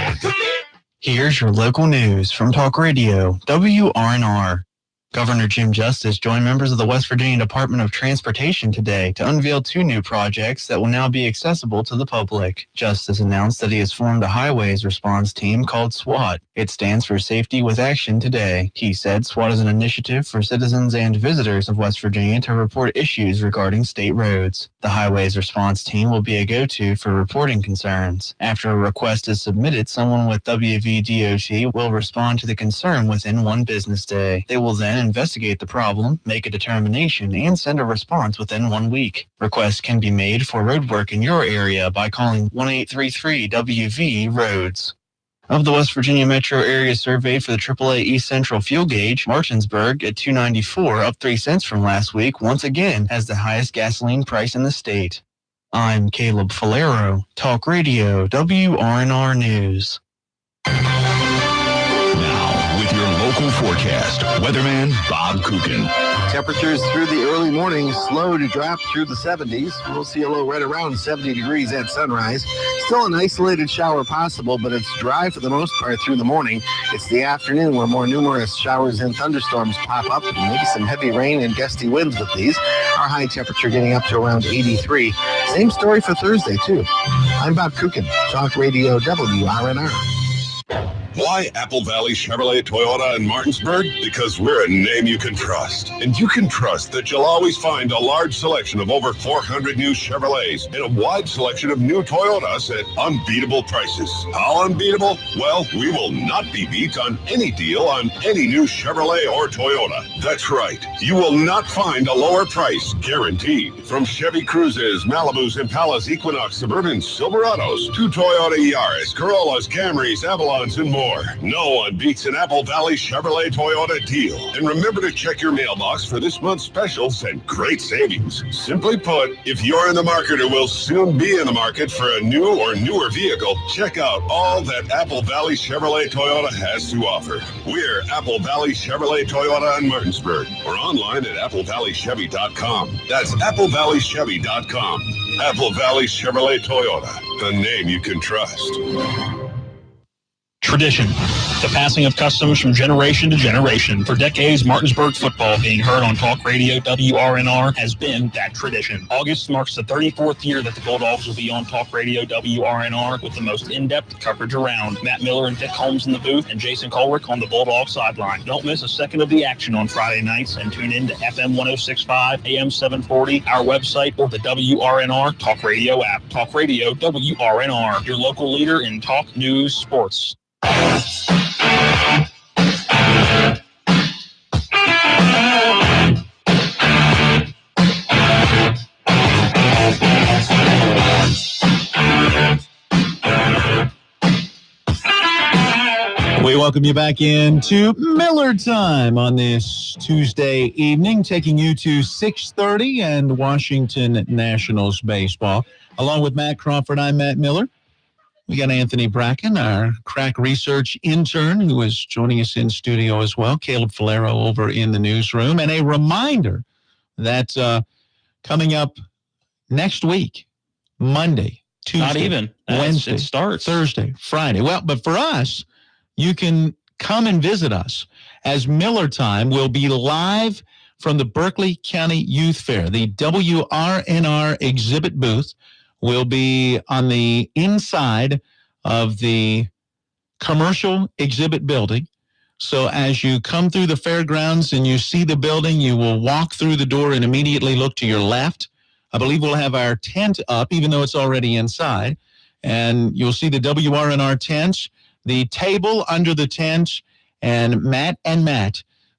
Here's your local news from Talk Radio WRNR. Governor Jim Justice joined members of the West Virginia Department of Transportation today to unveil 2 new projects that will now be accessible to the public. Justice announced that he has formed a highways response team called SWAT. It stands for Safety with Action Today. He said SWAT is an initiative for citizens and visitors of West Virginia to report issues regarding state roads. The highways response team will be a go-to for reporting concerns. After a request is submitted, someone with WVDOT will respond to the concern within 1 business day. They will then then investigate the problem, make a determination, and send a response within 1 week. Requests can be made for roadwork in your area by calling 1-833-WV-ROADS. Of the West Virginia metro area surveyed for the AAA East Central fuel gauge, Martinsburg at $2.94, up 3 cents from last week, once again has the highest gasoline price in the state. I'm Caleb Falero, Talk Radio, WRNR News. Now, with your local forecast, weatherman Bob Kukin. Temperatures through the early morning slow to drop through the 70s. We'll see a low right around 70 degrees at sunrise. Still an isolated shower possible, but it's dry for the most part through the morning. It's the afternoon where more numerous showers and thunderstorms pop up, and maybe some heavy rain and gusty winds with these. Our high temperature getting up to around 83. Same story for Thursday, too. I'm Bob Kukin, Talk Radio WRNR. Why Apple Valley Chevrolet Toyota in Martinsburg? Because we're a name you can trust. And you can trust that you'll always find a large selection of over 400 new Chevrolets and a wide selection of new Toyotas at unbeatable prices. How unbeatable? Well, we will not be beat on any deal on any new Chevrolet or Toyota. That's right. You will not find a lower price, guaranteed. From Chevy Cruzes, Malibus, Impalas, Equinox, Suburbans, Silverados, to Toyota Yaris, Corollas, Camrys, Avalons, and more. No one beats an Apple Valley Chevrolet Toyota deal. And remember to check your mailbox for this month's specials and great savings. Simply put, if you're in the market or will soon be in the market for a new or newer vehicle, check out all that Apple Valley Chevrolet Toyota has to offer. We're Apple Valley Chevrolet Toyota in Martinsburg, or online at applevalleychevy.com. That's applevalleychevy.com. Apple Valley Chevrolet Toyota, the name you can trust. Tradition. The passing of customs from generation to generation. For decades, Martinsburg football being heard on Talk Radio WRNR has been that tradition. August marks the 34th year that the Bulldogs will be on Talk Radio WRNR with the most in-depth coverage around. Matt Miller and Dick Holmes in the booth and Jason Colrick on the Bulldog sideline. Don't miss a second of the action on Friday nights and tune in to FM 106.5, AM 740, our website, or the WRNR Talk Radio app. Talk Radio WRNR, your local leader in talk, news, sports. We welcome you back into Miller Time on this Tuesday evening, taking you to 6:30 and Washington Nationals baseball. Along with Matt Crawford, I'm Matt Miller. We got Anthony Bracken, our crack research intern, who is joining us in studio as well. Caleb Falero over in the newsroom. And a reminder that coming up next week, Monday, Tuesday, Not even. Wednesday, it starts Thursday, Friday. Well, but for us, you can come and visit us, as Miller Time will be live from the Berkeley County Youth Fair. The WRNR exhibit booth will be on the inside of the commercial exhibit building. So as you come through the fairgrounds and you see the building, you will walk through the door and immediately look to your left. I believe we'll have our tent up, even though it's already inside. And you'll see the WRNR tents, the table under the tent, and Matt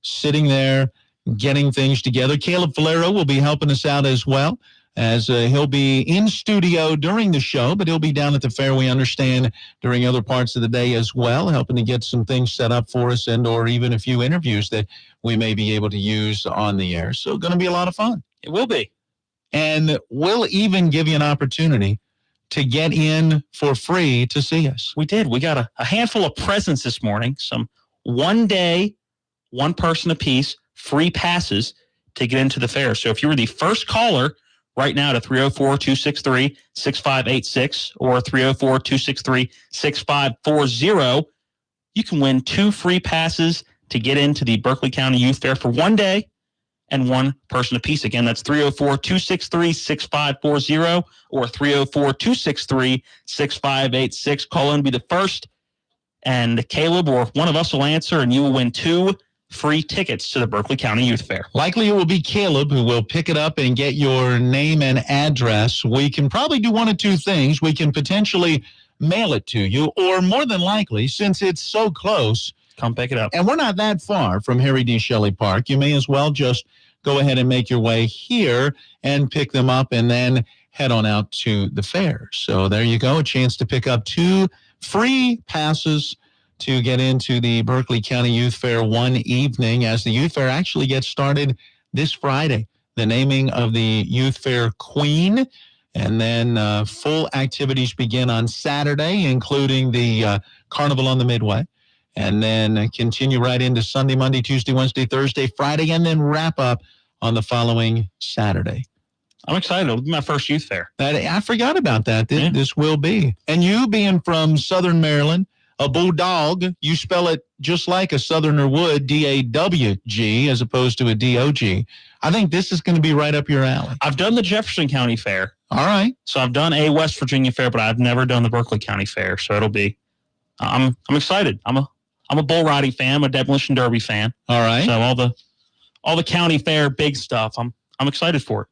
sitting there getting things together. Caleb Falero will be helping us out as well, as he'll be in studio during the show, but he'll be down at the fair, we understand, during other parts of the day as well, helping to get some things set up for us and or even a few interviews that we may be able to use on the air. So going to be a lot of fun. It will be. And we'll even give you an opportunity to get in for free to see us. We did. We got a handful of presents this morning, some one-day, one-person apiece, free passes to get into the fair. So if you were the first caller right now to 304-263-6586 or 304-263-6540, you can win 2 free passes to get into the Berkeley County Youth Fair for one day and one person apiece. Again, that's 304-263-6540 or 304-263-6586. Call in, be the first, and Caleb or one of us will answer, and you will win 2 free tickets to the Berkeley County Youth Fair. Likely it will be Caleb who will pick it up and get your name and address. We can probably do one of two things. We can potentially mail it to you, or more than likely, since it's so close, Come pick it up. And we're not that far from Harry D. Shelley Park. You may as well just go ahead and make your way here and pick them up and then head on out to the fair. So there you go, a chance to pick up 2 free passes to get into the Berkeley County Youth Fair one evening, as the Youth Fair actually gets started this Friday. The naming of the Youth Fair Queen, and then full activities begin on Saturday, including the Carnival on the Midway, and then continue right into Sunday, Monday, Tuesday, Wednesday, Thursday, Friday, and then wrap up on the following Saturday. I'm excited. It'll be my first youth fair. I forgot about that. This will be. And you being from Southern Maryland, a bulldog, you spell it just like a Southerner would, D-A-W-G, as opposed to a D-O-G. I think this is going to be right up your alley. I've done the Jefferson County Fair. All right. So I've done a West Virginia Fair, but I've never done the Berkeley County Fair. So it'll be, I'm excited. I'm a bull riding fan. I'm a Demolition Derby fan. All right. So all the county fair, big stuff. I'm excited for it.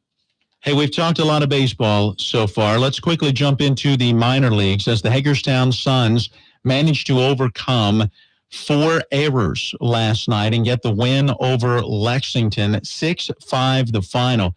Hey, we've talked a lot of baseball so far. Let's quickly jump into the minor leagues as the Hagerstown Suns managed to overcome 4 errors last night and get the win over Lexington, 6-5 the final.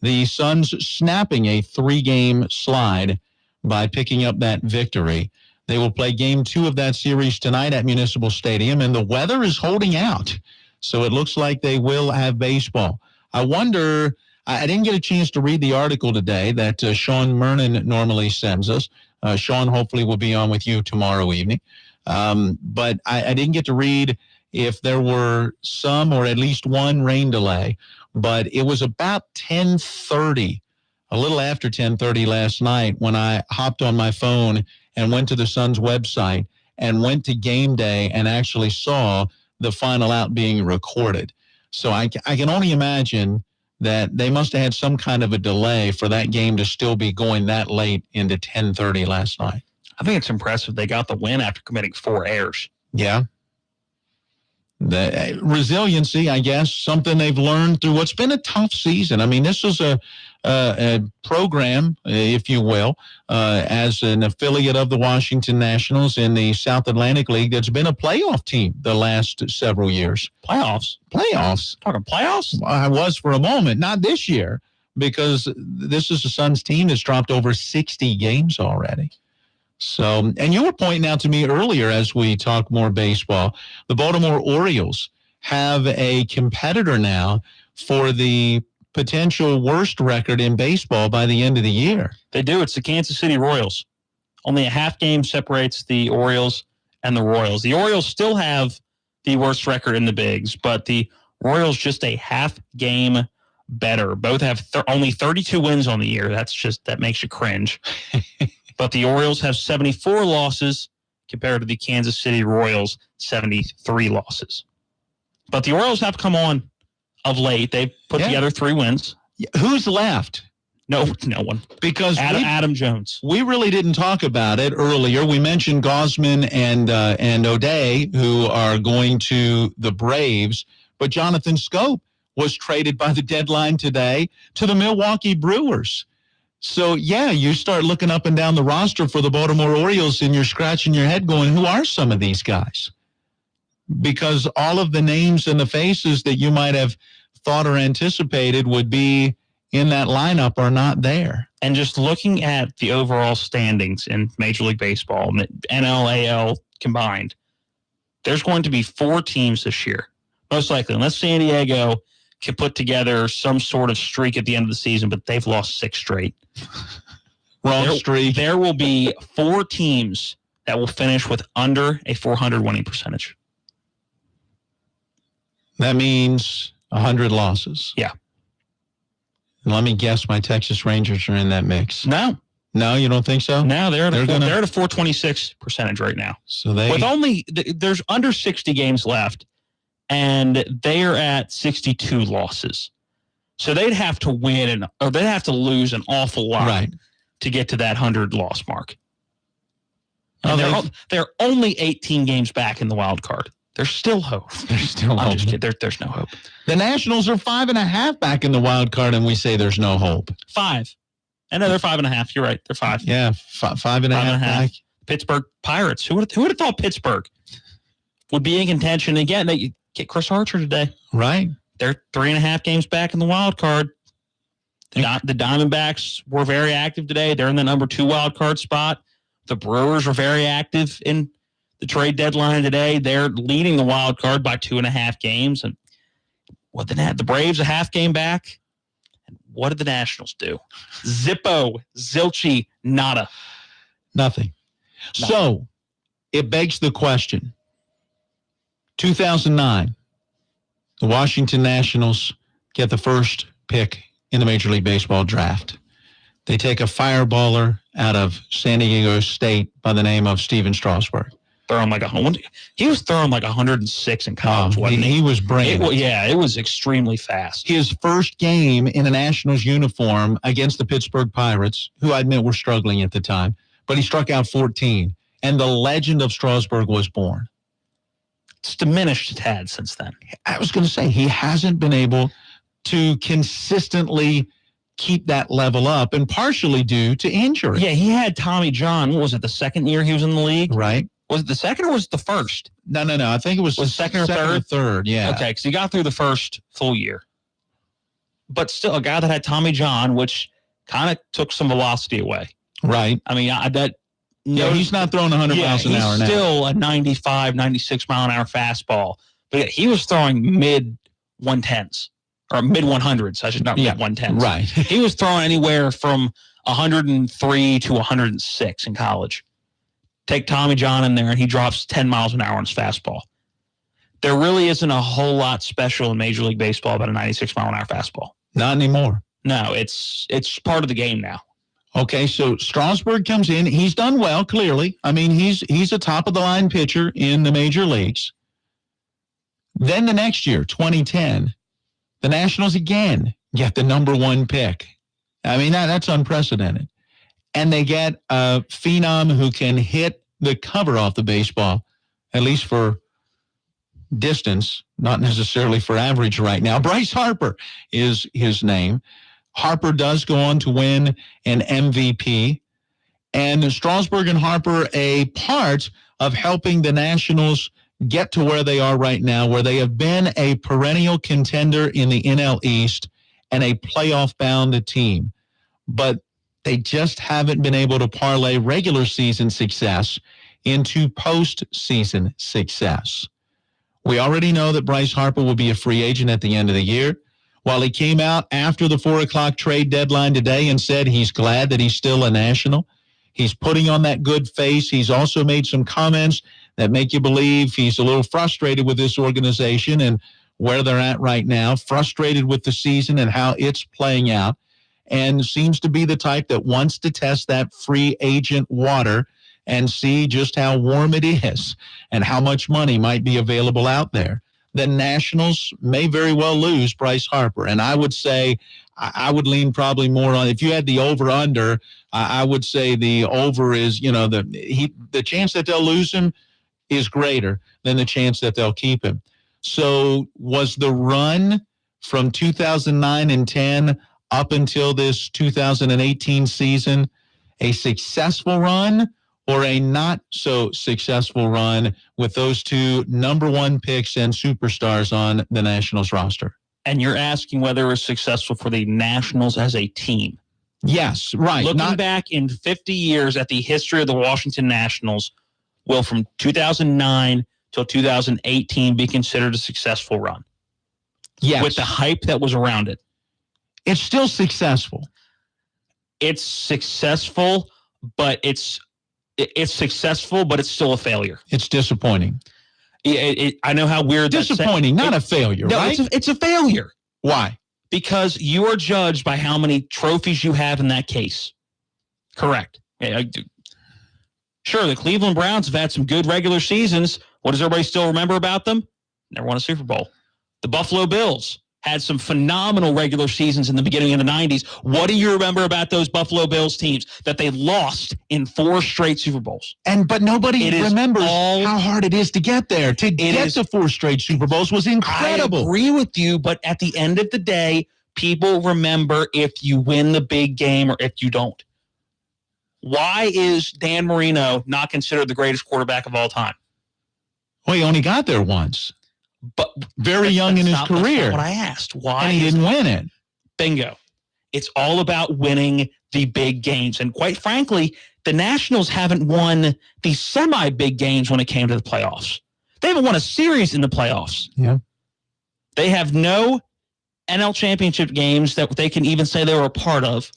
The Suns snapping a 3-game slide by picking up that victory. They will play game 2 of that series tonight at Municipal Stadium, and the weather is holding out. So it looks like they will have baseball. I wonder, I didn't get a chance to read the article today that Sean Mernon normally sends us. Sean hopefully will be on with you tomorrow evening. But I didn't get to read if there were some or at least one rain delay. But it was about 10:30, a little after 10:30 last night when I hopped on my phone and went to the Suns website and went to game day and actually saw the final out being recorded. So I can only imagine that they must have had some kind of a delay for that game to still be going that late into 10:30 last night. I think it's impressive they got the win after committing 4 errors. Yeah. The resiliency, I guess, something they've learned through what's been a tough season. I mean, this was a program, if you will, as an affiliate of the Washington Nationals in the South Atlantic League that's been a playoff team the last several years. Playoffs? Talking playoffs? I was for a moment. Not this year, because this is the Suns team that's dropped over 60 games already. So, and you were pointing out to me earlier as we talk more baseball, the Baltimore Orioles have a competitor now for the potential worst record in baseball by the end of the year. They do. It's the Kansas City Royals. Only a half game separates the Orioles and the Royals. The Orioles still have the worst record in the bigs, but the Royals just a half game better. Both have only 32 wins on the year. That makes you cringe. But the Orioles have 74 losses compared to the Kansas City Royals, 73 losses. But the Orioles have come on of late. They've put together 3 wins. Who's left? No one. Because Adam Jones. We really didn't talk about it earlier. We mentioned Gausman and O'Day, who are going to the Braves. But Jonathan Scope was traded by the deadline today to the Milwaukee Brewers. So, yeah, you start looking up and down the roster for the Baltimore Orioles and you're scratching your head going, who are some of these guys? Because all of the names and the faces that you might have thought or anticipated would be in that lineup are not there. And just looking at the overall standings in Major League Baseball, NL, AL combined, there's going to be 4 teams this year, most likely, unless San Diego can put together some sort of streak at the end of the season, but they've lost 6 straight. Streak. There will be 4 teams that will finish with under a 400 winning percentage. That means 100 losses. Yeah. Let me guess, my Texas Rangers are in that mix. No, you don't think so? No, they're at a 426 percentage right now. So there's under 60 games left, and they are at 62 losses. So they'd have to win or they'd have to lose an awful lot to get to that 100 loss mark. And they're only 18 games back in the wild card. There's still hope. There's still hope. Just kidding. There's no hope. The Nationals are 5.5 back in the wild card, and we say there's no hope. 5. I know they're 5.5. You're right. They're 5. Yeah, 5.5 back. Pittsburgh Pirates. Who would have thought Pittsburgh would be in contention. Again, they get Chris Archer today. Right. They're 3.5 games back in the wild card. The Diamondbacks were very active today. They're in the number 2 wild card spot. The Brewers were very active in the trade deadline today. They're leading the wild card by 2.5 games. And the Braves a half game back. And what did the Nationals do? Zippo, zilchy, nada. Nothing. So it begs the question. 2009, the Washington Nationals get the first pick in the Major League Baseball draft. They take a fireballer out of San Diego State by the name of Steven Strasburg. He was throwing like 106 in college, wasn't he? He was brilliant. It was extremely fast. His first game in a Nationals uniform against the Pittsburgh Pirates, who I admit were struggling at the time, but he struck out 14, and the legend of Strasburg was born. It's diminished a tad since then. I was going to say, he hasn't been able to consistently keep that level up, and partially due to injury. Yeah, he had Tommy John. What was it, the second year he was in the league? Right. Was it the second or was it the first? No. I think it was second or third? Yeah. Okay, because he got through the first full year. But still, a guy that had Tommy John, which kind of took some velocity away. Right. I mean, he's not throwing 100 miles an hour now. He's still a 95, 96 mile an hour fastball. But he was throwing mid-110s. Or mid-100s, I should not mid-110s. Right. He was throwing anywhere from 103 to 106 in college. Take Tommy John in there, and he drops 10 miles an hour on his fastball. There really isn't a whole lot special in Major League Baseball about a 96 mile an hour fastball. Not anymore. No, it's part of the game now. Okay, so Strasburg comes in. He's done well, clearly. I mean, he's a top-of-the-line pitcher in the major leagues. Then the next year, 2010, the Nationals again get the number 1 pick. I mean, that's unprecedented. And they get a phenom who can hit the cover off the baseball, at least for distance, not necessarily for average right now. Bryce Harper is his name. Harper does go on to win an MVP. And Strasburg and Harper a part of helping the Nationals get to where they are right now, where they have been a perennial contender in the NL East and a playoff-bound team. But they just haven't been able to parlay regular season success into postseason success. We already know that Bryce Harper will be a free agent at the end of the year. While he came out after the 4 o'clock trade deadline today and said he's glad that he's still a National, he's putting on that good face. He's also made some comments that make you believe he's a little frustrated with this organization and where they're at right now, frustrated with the season and how it's playing out, and seems to be the type that wants to test that free agent water and see just how warm it is and how much money might be available out there. The Nationals may very well lose Bryce Harper. And I would say I would lean probably more on, if you had the over-under, I would say the over is, the chance that they'll lose him is greater than the chance that they'll keep him. So was the run from 2009 and 10 up until this 2018 season a successful run or a not so successful run with those 2 number 1 picks and superstars on the Nationals roster? And you're asking whether it was successful for the Nationals as a team. Yes, right. Looking back in 50 years at the history of the Washington Nationals, will from 2009 till 2018 be considered a successful run? Yes. With the hype that was around it. It's still successful. It's successful, but it's successful, but it's still a failure. It's disappointing. I know how weird that's disappointing, not a failure, no, right? It's a failure. Why? Because you are judged by how many trophies you have in that case. Correct. Sure, the Cleveland Browns have had some good regular seasons. What does everybody still remember about them? Never won a Super Bowl. The Buffalo Bills had some phenomenal regular seasons in the beginning of the 90s. What do you remember about those Buffalo Bills teams? That they lost in 4 straight Super Bowls. But nobody remembers how hard it is to get there. To get to 4 straight Super Bowls was incredible. I agree with you, but at the end of the day, people remember if you win the big game or if you don't. Why is Dan Marino not considered the greatest quarterback of all time? Well, he only got there once. But very young in his career. That's not what I asked. Why? And he didn't win it. Bingo. It's all about winning the big games. And quite frankly, the Nationals haven't won the semi-big games when it came to the playoffs. They haven't won a series in the playoffs. Yeah. They have no NL championship games that they can even say they were a part of.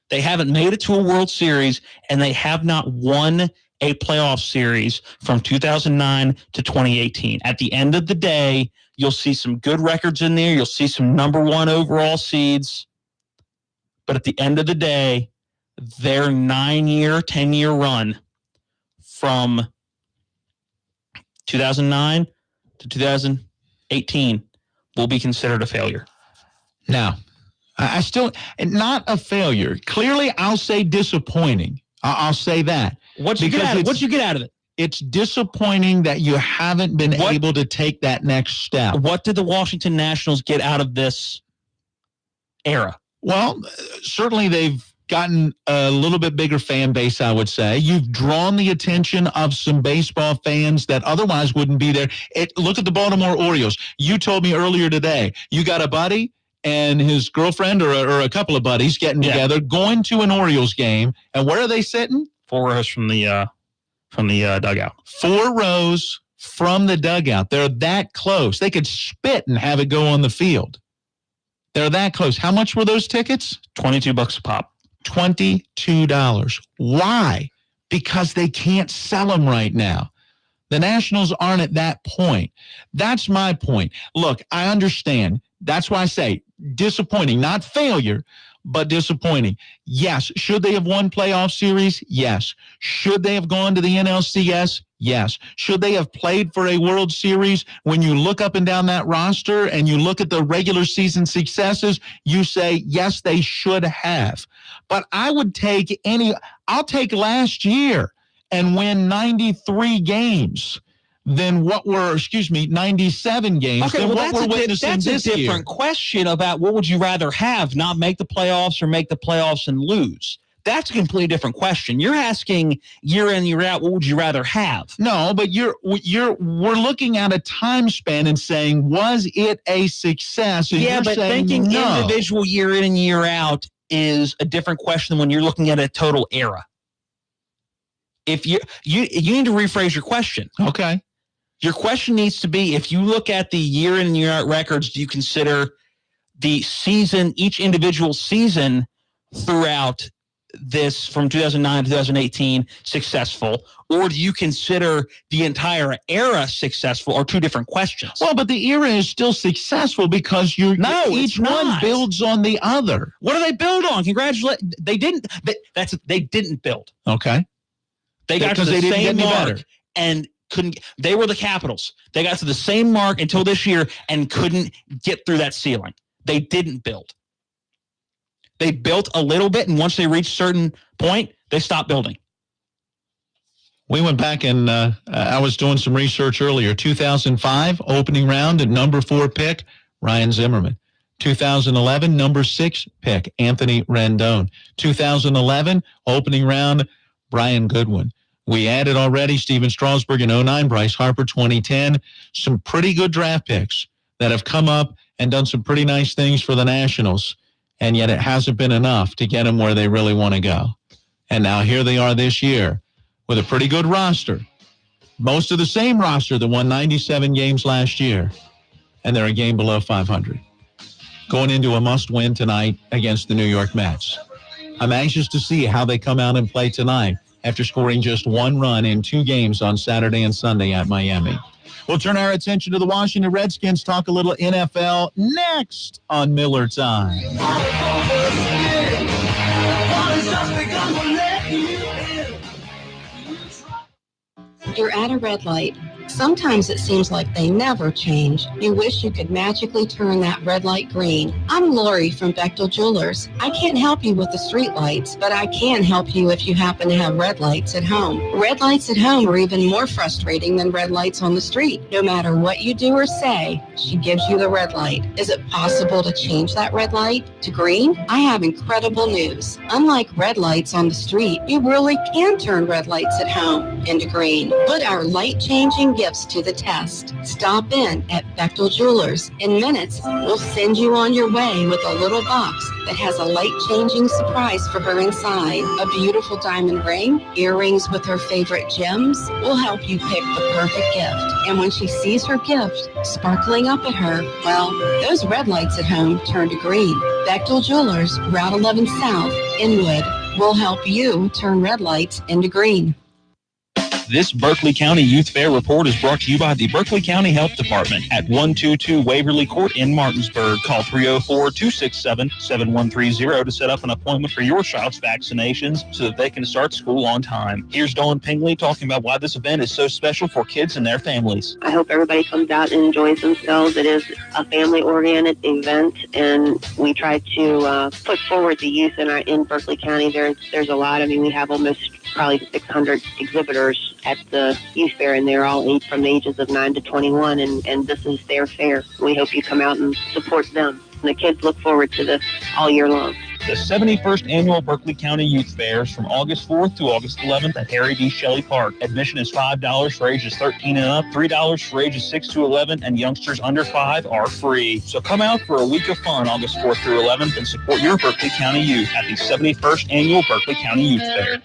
They haven't made it to a World Series, and they have not won a playoff series from 2009 to 2018. At the end of the day, you'll see some good records in there. You'll see some number one overall seeds. But at the end of the day, their 9-year, 10-year run from 2009 to 2018 will be considered a failure. Now, I still, not a failure. Clearly, I'll say disappointing. I'll say that. What'd you get out of it? It's disappointing that you haven't been able to take that next step. What did the Washington Nationals get out of this era? Well, certainly they've gotten a little bit bigger fan base, I would say. You've drawn the attention of some baseball fans that otherwise wouldn't be there. Look at the Baltimore Orioles. You told me earlier today, you got a buddy and his girlfriend or a couple of buddies getting together, going to an Orioles game. And where are they sitting? 4 rows from the dugout. 4 rows from the dugout. They're that close. They could spit and have it go on the field. They're that close. How much were those tickets? $22 a pop. $22. Why? Because they can't sell them right now. The Nationals aren't at that point. That's my point. Look, I understand. That's why I say disappointing, not failure, but disappointing. Yes. Should they have won playoff series? Yes. Should they have gone to the NLCS? Yes. Should they have played for a World Series? When you look up and down that roster and you look at the regular season successes, you say, yes, they should have. But I would take I'll take last year and win 93 games than 97 games. Okay, than well, what we're witnessing that's this a different year. question about what would you rather have, not make the playoffs or make the playoffs and lose. That's a completely different question. You're asking year in, year out, what would you rather have? No, but we're looking at a time span and saying, was it a success? And Yeah, but thinking no. individual year in and year out is a different question than when you're looking at a total era. If you need to rephrase your question. Okay. Your question needs to be, if you look at the year in and year out records, do you consider the season, each individual season throughout this from 2009 to 2018 successful, or do you consider the entire era successful, or two different questions? Well, but the era is still successful because each one builds on the other. What do they build on? Congratulations. They didn't build. Okay. They got to Because the they didn't same get any mark better. and couldn't. They were the Capitals. They got to the same mark until this year and couldn't get through that ceiling. They didn't build. They built a little bit, and once they reached a certain point, they stopped building. We went back and I was doing some research earlier. 2005, opening round at number 4 pick, Ryan Zimmerman. 2011, number 6 pick, Anthony Rendon. 2011, opening round, Brian Goodwin. We added already Steven Strasburg in 2009, Bryce Harper 2010. Some pretty good draft picks that have come up and done some pretty nice things for the Nationals. And yet it hasn't been enough to get them where they really want to go. And now here they are this year with a pretty good roster. Most of the same roster that won 97 games last year. And they're a game below 500. Going into a must-win tonight against the New York Mets. I'm anxious to see how they come out and play tonight after scoring just 1 run in 2 games on Saturday and Sunday at Miami. We'll turn our attention to the Washington Redskins, talk a little NFL next on Miller Time. You're at a red light. Sometimes it seems like they never change. You wish you could magically turn that red light green. I'm Lori from Bechtel Jewelers. I can't help you with the street lights, but I can help you if you happen to have red lights at home. Red lights at home are even more frustrating than red lights on the street. No matter what you do or say, she gives you the red light. Is it possible to change that red light to green? I have incredible news. Unlike red lights on the street, you really can turn red lights at home into green. Put our light-changing gifts to the test. Stop in at Bechtel Jewelers. In minutes, we'll send you on your way with a little box that has a light-changing surprise for her inside. A beautiful diamond ring, earrings with her favorite gems will help you pick the perfect gift. And when she sees her gift sparkling up at her, well, those red lights at home turn to green. Bechtel Jewelers, Route 11 South, Inwood, will help you turn red lights into green. This Berkeley County Youth Fair report is brought to you by the Berkeley County Health Department at 122 Waverly Court in Martinsburg. Call 304-267-7130 to set up an appointment for your child's vaccinations so that they can start school on time. Here's Dawn Pingley talking about why this event is so special for kids and their families. I hope everybody comes out and enjoys themselves. It is a family-oriented event, and we try to put forward the youth in Berkeley County. There's a lot. I mean, we have almost probably 600 exhibitors at the youth fair, and they're all from the ages of 9 to 21, and this is their fair. We hope you come out and support them. And the kids look forward to this all year long. The 71st Annual Berkeley County Youth Fair is from August 4th to August 11th at Harry D. Shelley Park. Admission is $5 for ages 13 and up, $3 for ages 6 to 11, and youngsters under 5 are free. So come out for a week of fun August 4th through 11th and support your Berkeley County youth at the 71st Annual Berkeley County Youth Fair.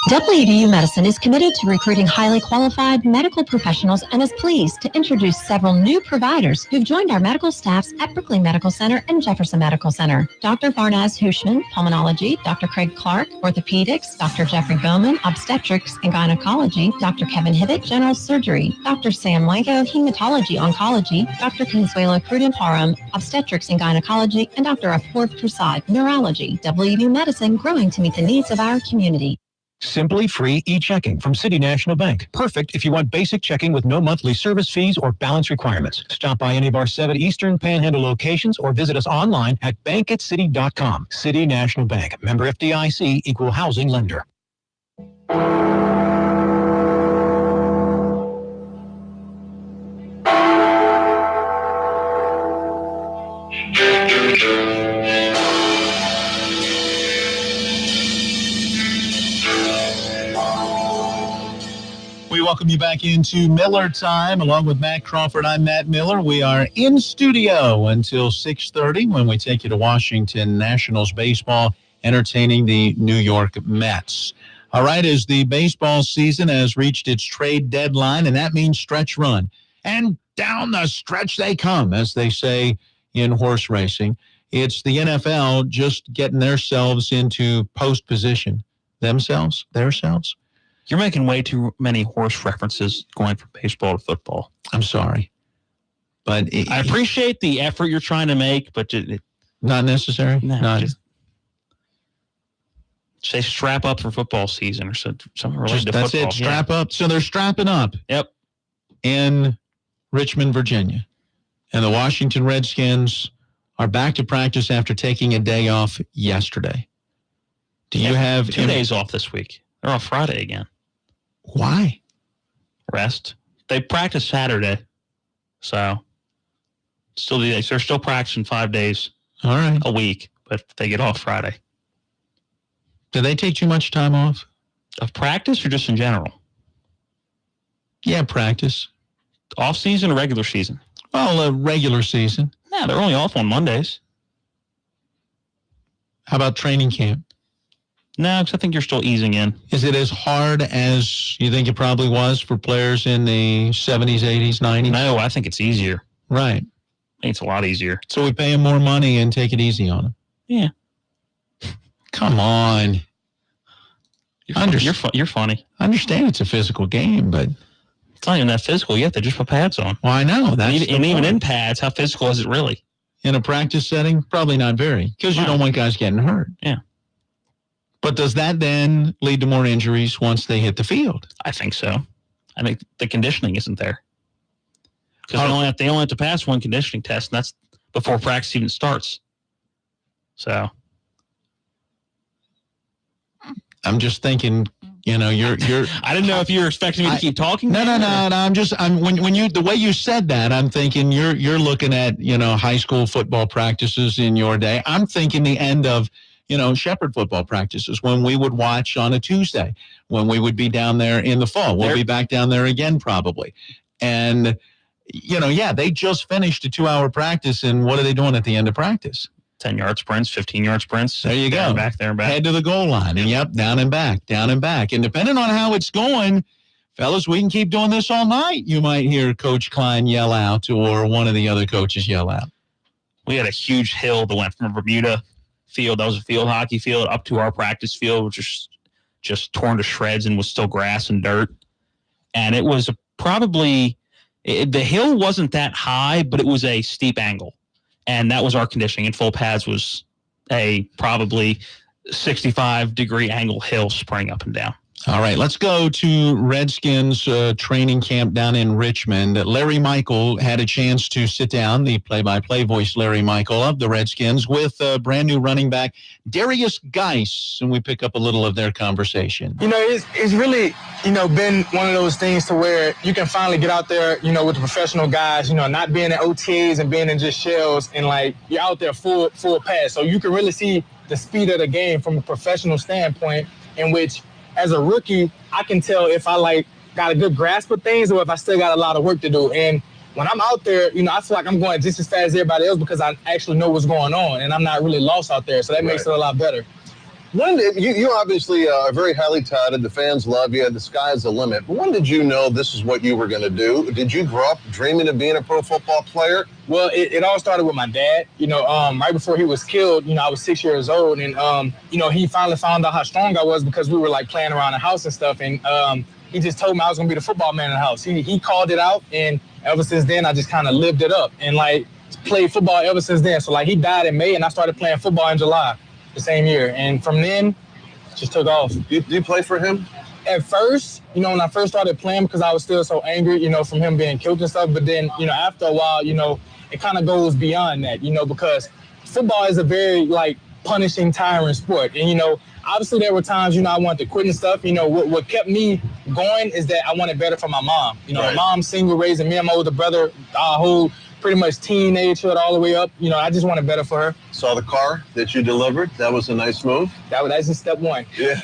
WVU Medicine is committed to recruiting highly qualified medical professionals and is pleased to introduce several new providers who've joined our medical staffs at Berkeley Medical Center and Jefferson Medical Center. Dr. Barnaz Hushman, Pulmonology, Dr. Craig Clark, Orthopedics, Dr. Jeffrey Bowman, Obstetrics and Gynecology, Dr. Kevin Hibbett, General Surgery, Dr. Sam Wanko, Hematology Oncology, Dr. Consuelo Cruden-Parham, Obstetrics and Gynecology, and Dr. Apoorv Prasad, Neurology. WVU Medicine, growing to meet the needs of our community. Simply Free e-checking from City National Bank. Perfect if you want basic checking with no monthly service fees or balance requirements. Stop by any of our 7 Eastern Panhandle locations or visit us online at bankatcity.com. City National Bank. Member FDIC, Equal Housing Lender. We welcome you back into Miller Time. Along with Matt Crawford, I'm Matt Miller. We are in studio until 6:30 when we take you to Washington Nationals baseball, entertaining the New York Mets. All right, as the baseball season has reached its trade deadline, and that means stretch run. And down the stretch they come, as they say in horse racing. It's the NFL just getting themselves into post position. Themselves? You're making way too many horse references going from baseball to football. I'm sorry. But I appreciate the effort you're trying to make, but not necessary? No, just say strap up for football season or something related to that's football. That's it, strap up. So they're strapping up. Yep. In Richmond, Virginia. And the Washington Redskins are back to practice after taking a day off yesterday. Do you have 2 days off this week? They're off Friday again. Why? Rest. They practice Saturday, so they're still practicing 5 days. All right. A week, but they get off Friday. Do they take too much time off? Of practice or just in general? Yeah, practice. Off season or regular season? Well, regular season. Yeah, they're only off on Mondays. How about training camp? No, because I think you're still easing in. Is it as hard as you think it probably was for players in the 70s, 80s, 90s? No, I think it's easier. Right. I think it's a lot easier. So we pay them more money and take it easy on them. Yeah. Come on. You're funny. I understand it's a physical game, but it's not even that physical yet. They just put pads on. Well, I know. And even in pads, how physical is it really? In a practice setting, probably not very, because you don't want guys getting hurt. Yeah. But does that then lead to more injuries once they hit the field? I think so. I think the conditioning isn't there. Because they only have to pass one conditioning test, and that's before practice even starts. So I'm just thinking, you're I didn't know if you were expecting me to keep talking. No. When you the way you said that, I'm thinking you're looking at, high school football practices in your day. I'm thinking the end of, Shepherd football practices when we would watch on a Tuesday, when we would be down there in the fall. We'll be back down there again probably. And, they just finished a 2-hour practice, and what are they doing at the end of practice? 10-yard sprints, 15-yard sprints. There you go. Back there and back. Head to the goal line, and down and back, down and back. And depending on how it's going, fellas, we can keep doing this all night. You might hear Coach Klein yell out or one of the other coaches yell out. We had a huge hill that went from Bermuda field, that was a field hockey field, up to our practice field, which was just torn to shreds and was still grass and dirt. And it was the hill wasn't that high, but it was a steep angle. And that was our conditioning. And full pads was a probably 65-degree angle hill spraying up and down. All right, let's go to Redskins training camp down in Richmond. Larry Michael had a chance to sit down, the play-by-play voice Larry Michael of the Redskins, with brand new running back Darius Geis, and we pick up a little of their conversation. It's really, been one of those things to where you can finally get out there, with the professional guys, not being in OTAs and being in just shells, and you're out there full pass. So you can really see the speed of the game from a professional standpoint, in which as a rookie, I can tell if I got a good grasp of things or if I still got a lot of work to do. And when I'm out there, I feel like I'm going just as fast as everybody else because I actually know what's going on and I'm not really lost out there. So that makes it a lot better. You obviously are very highly touted. The fans love you. The sky's the limit. But when did you know this is what you were going to do? Did you grow up dreaming of being a pro football player? Well, it all started with my dad. Right before he was killed, I was 6 years old. And, he finally found out how strong I was because we were, playing around the house and stuff. And he just told me I was going to be the football man in the house. He called it out. And ever since then, I just kind of lived it up and, played football ever since then. So, he died in May, and I started playing football in July the same year. And from then, just took off. Do you play for him? At first, when I first started playing, because I was still so angry, from him being killed and stuff. But then, after a while, it kind of goes beyond that, because football is a very, punishing, tiring sport. And, obviously there were times, I wanted to quit and stuff. What kept me going is that I wanted better for my mom. My mom's single, raising me and my older brother, our whole pretty much teenagehood all the way up. I just wanted better for her. Saw the car that you delivered. That was a nice move. That's just step one. Yeah.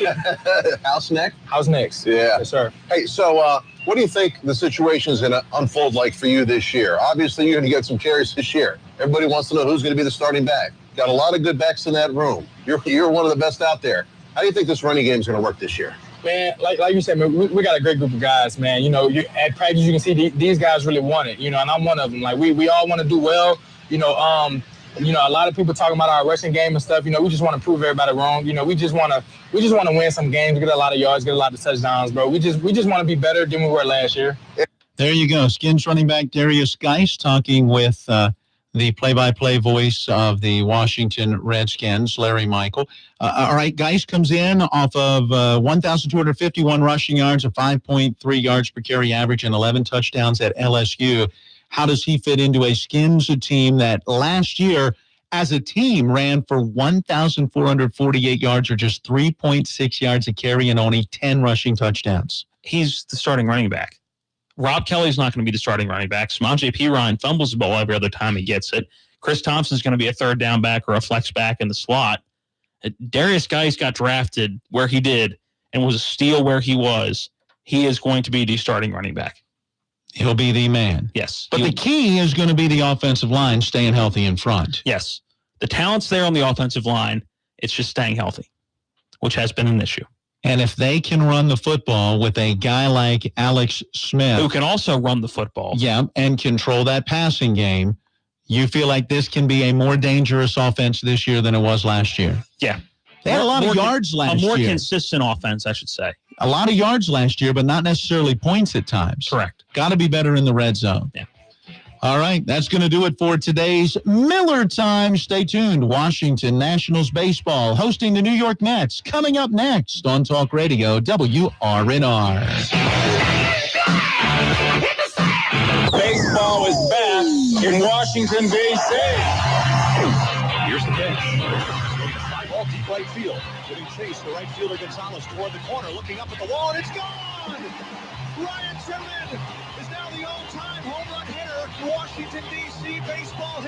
House next? House next. Yeah. Yes, sir. Hey, so what do you think the situation is going to unfold like for you this year? Obviously, you're going to get some carries this year. Everybody wants to know who's going to be the starting back. Got a lot of good backs in that room. You're one of the best out there. How do you think this running game is going to work this year? Man, like you said, man, we got a great group of guys, man. At practice, you can see these guys really want it, and I'm one of them. We all want to do well. A lot of people talking about our rushing game and stuff. We just want to prove everybody wrong. We just want to win some games, get a lot of yards, get a lot of touchdowns, bro. We just want to be better than we were last year. There you go. Skins running back Darius Geis talking with the play-by-play voice of the Washington Redskins, Larry Michael. All right, Geis comes in off of 1,251 rushing yards, a 5.3 yards per carry average, and 11 touchdowns at LSU. How does he fit into a Skins team that last year, as a team, ran for 1,448 yards or just 3.6 yards a carry and only 10 rushing touchdowns? He's the starting running back. Rob Kelly's not going to be the starting running back. Samaje Perine fumbles the ball every other time he gets it. Chris Thompson's going to be a third down back or a flex back in the slot. Darius Geis got drafted where he did and was a steal where he was. He is going to be the starting running back. He'll be the man. Yes. But the key is going to be the offensive line staying healthy in front. Yes. The talent's there on the offensive line. It's just staying healthy, which has been an issue. And if they can run the football with a guy like Alex Smith, who can also run the football, and control that passing game, you feel like this can be a more dangerous offense this year than it was last year. Yeah. They had a lot of yards last year. A more consistent offense, I should say. A lot of yards last year, but not necessarily points at times. Correct. Got to be better in the red zone. Yeah. All right, that's going to do it for today's Miller Time. Stay tuned. Washington Nationals baseball hosting the New York Mets. Coming up next on Talk Radio WRNR. Baseball is back in Washington, D.C. Here's the pitch. Ball deep right field. Getting chased. The right fielder Gonzalez toward the corner. Looking up at the wall, and it's gone! Ryan Zimmerman is now the all-time home run hitter in Washington, D.C. baseball history.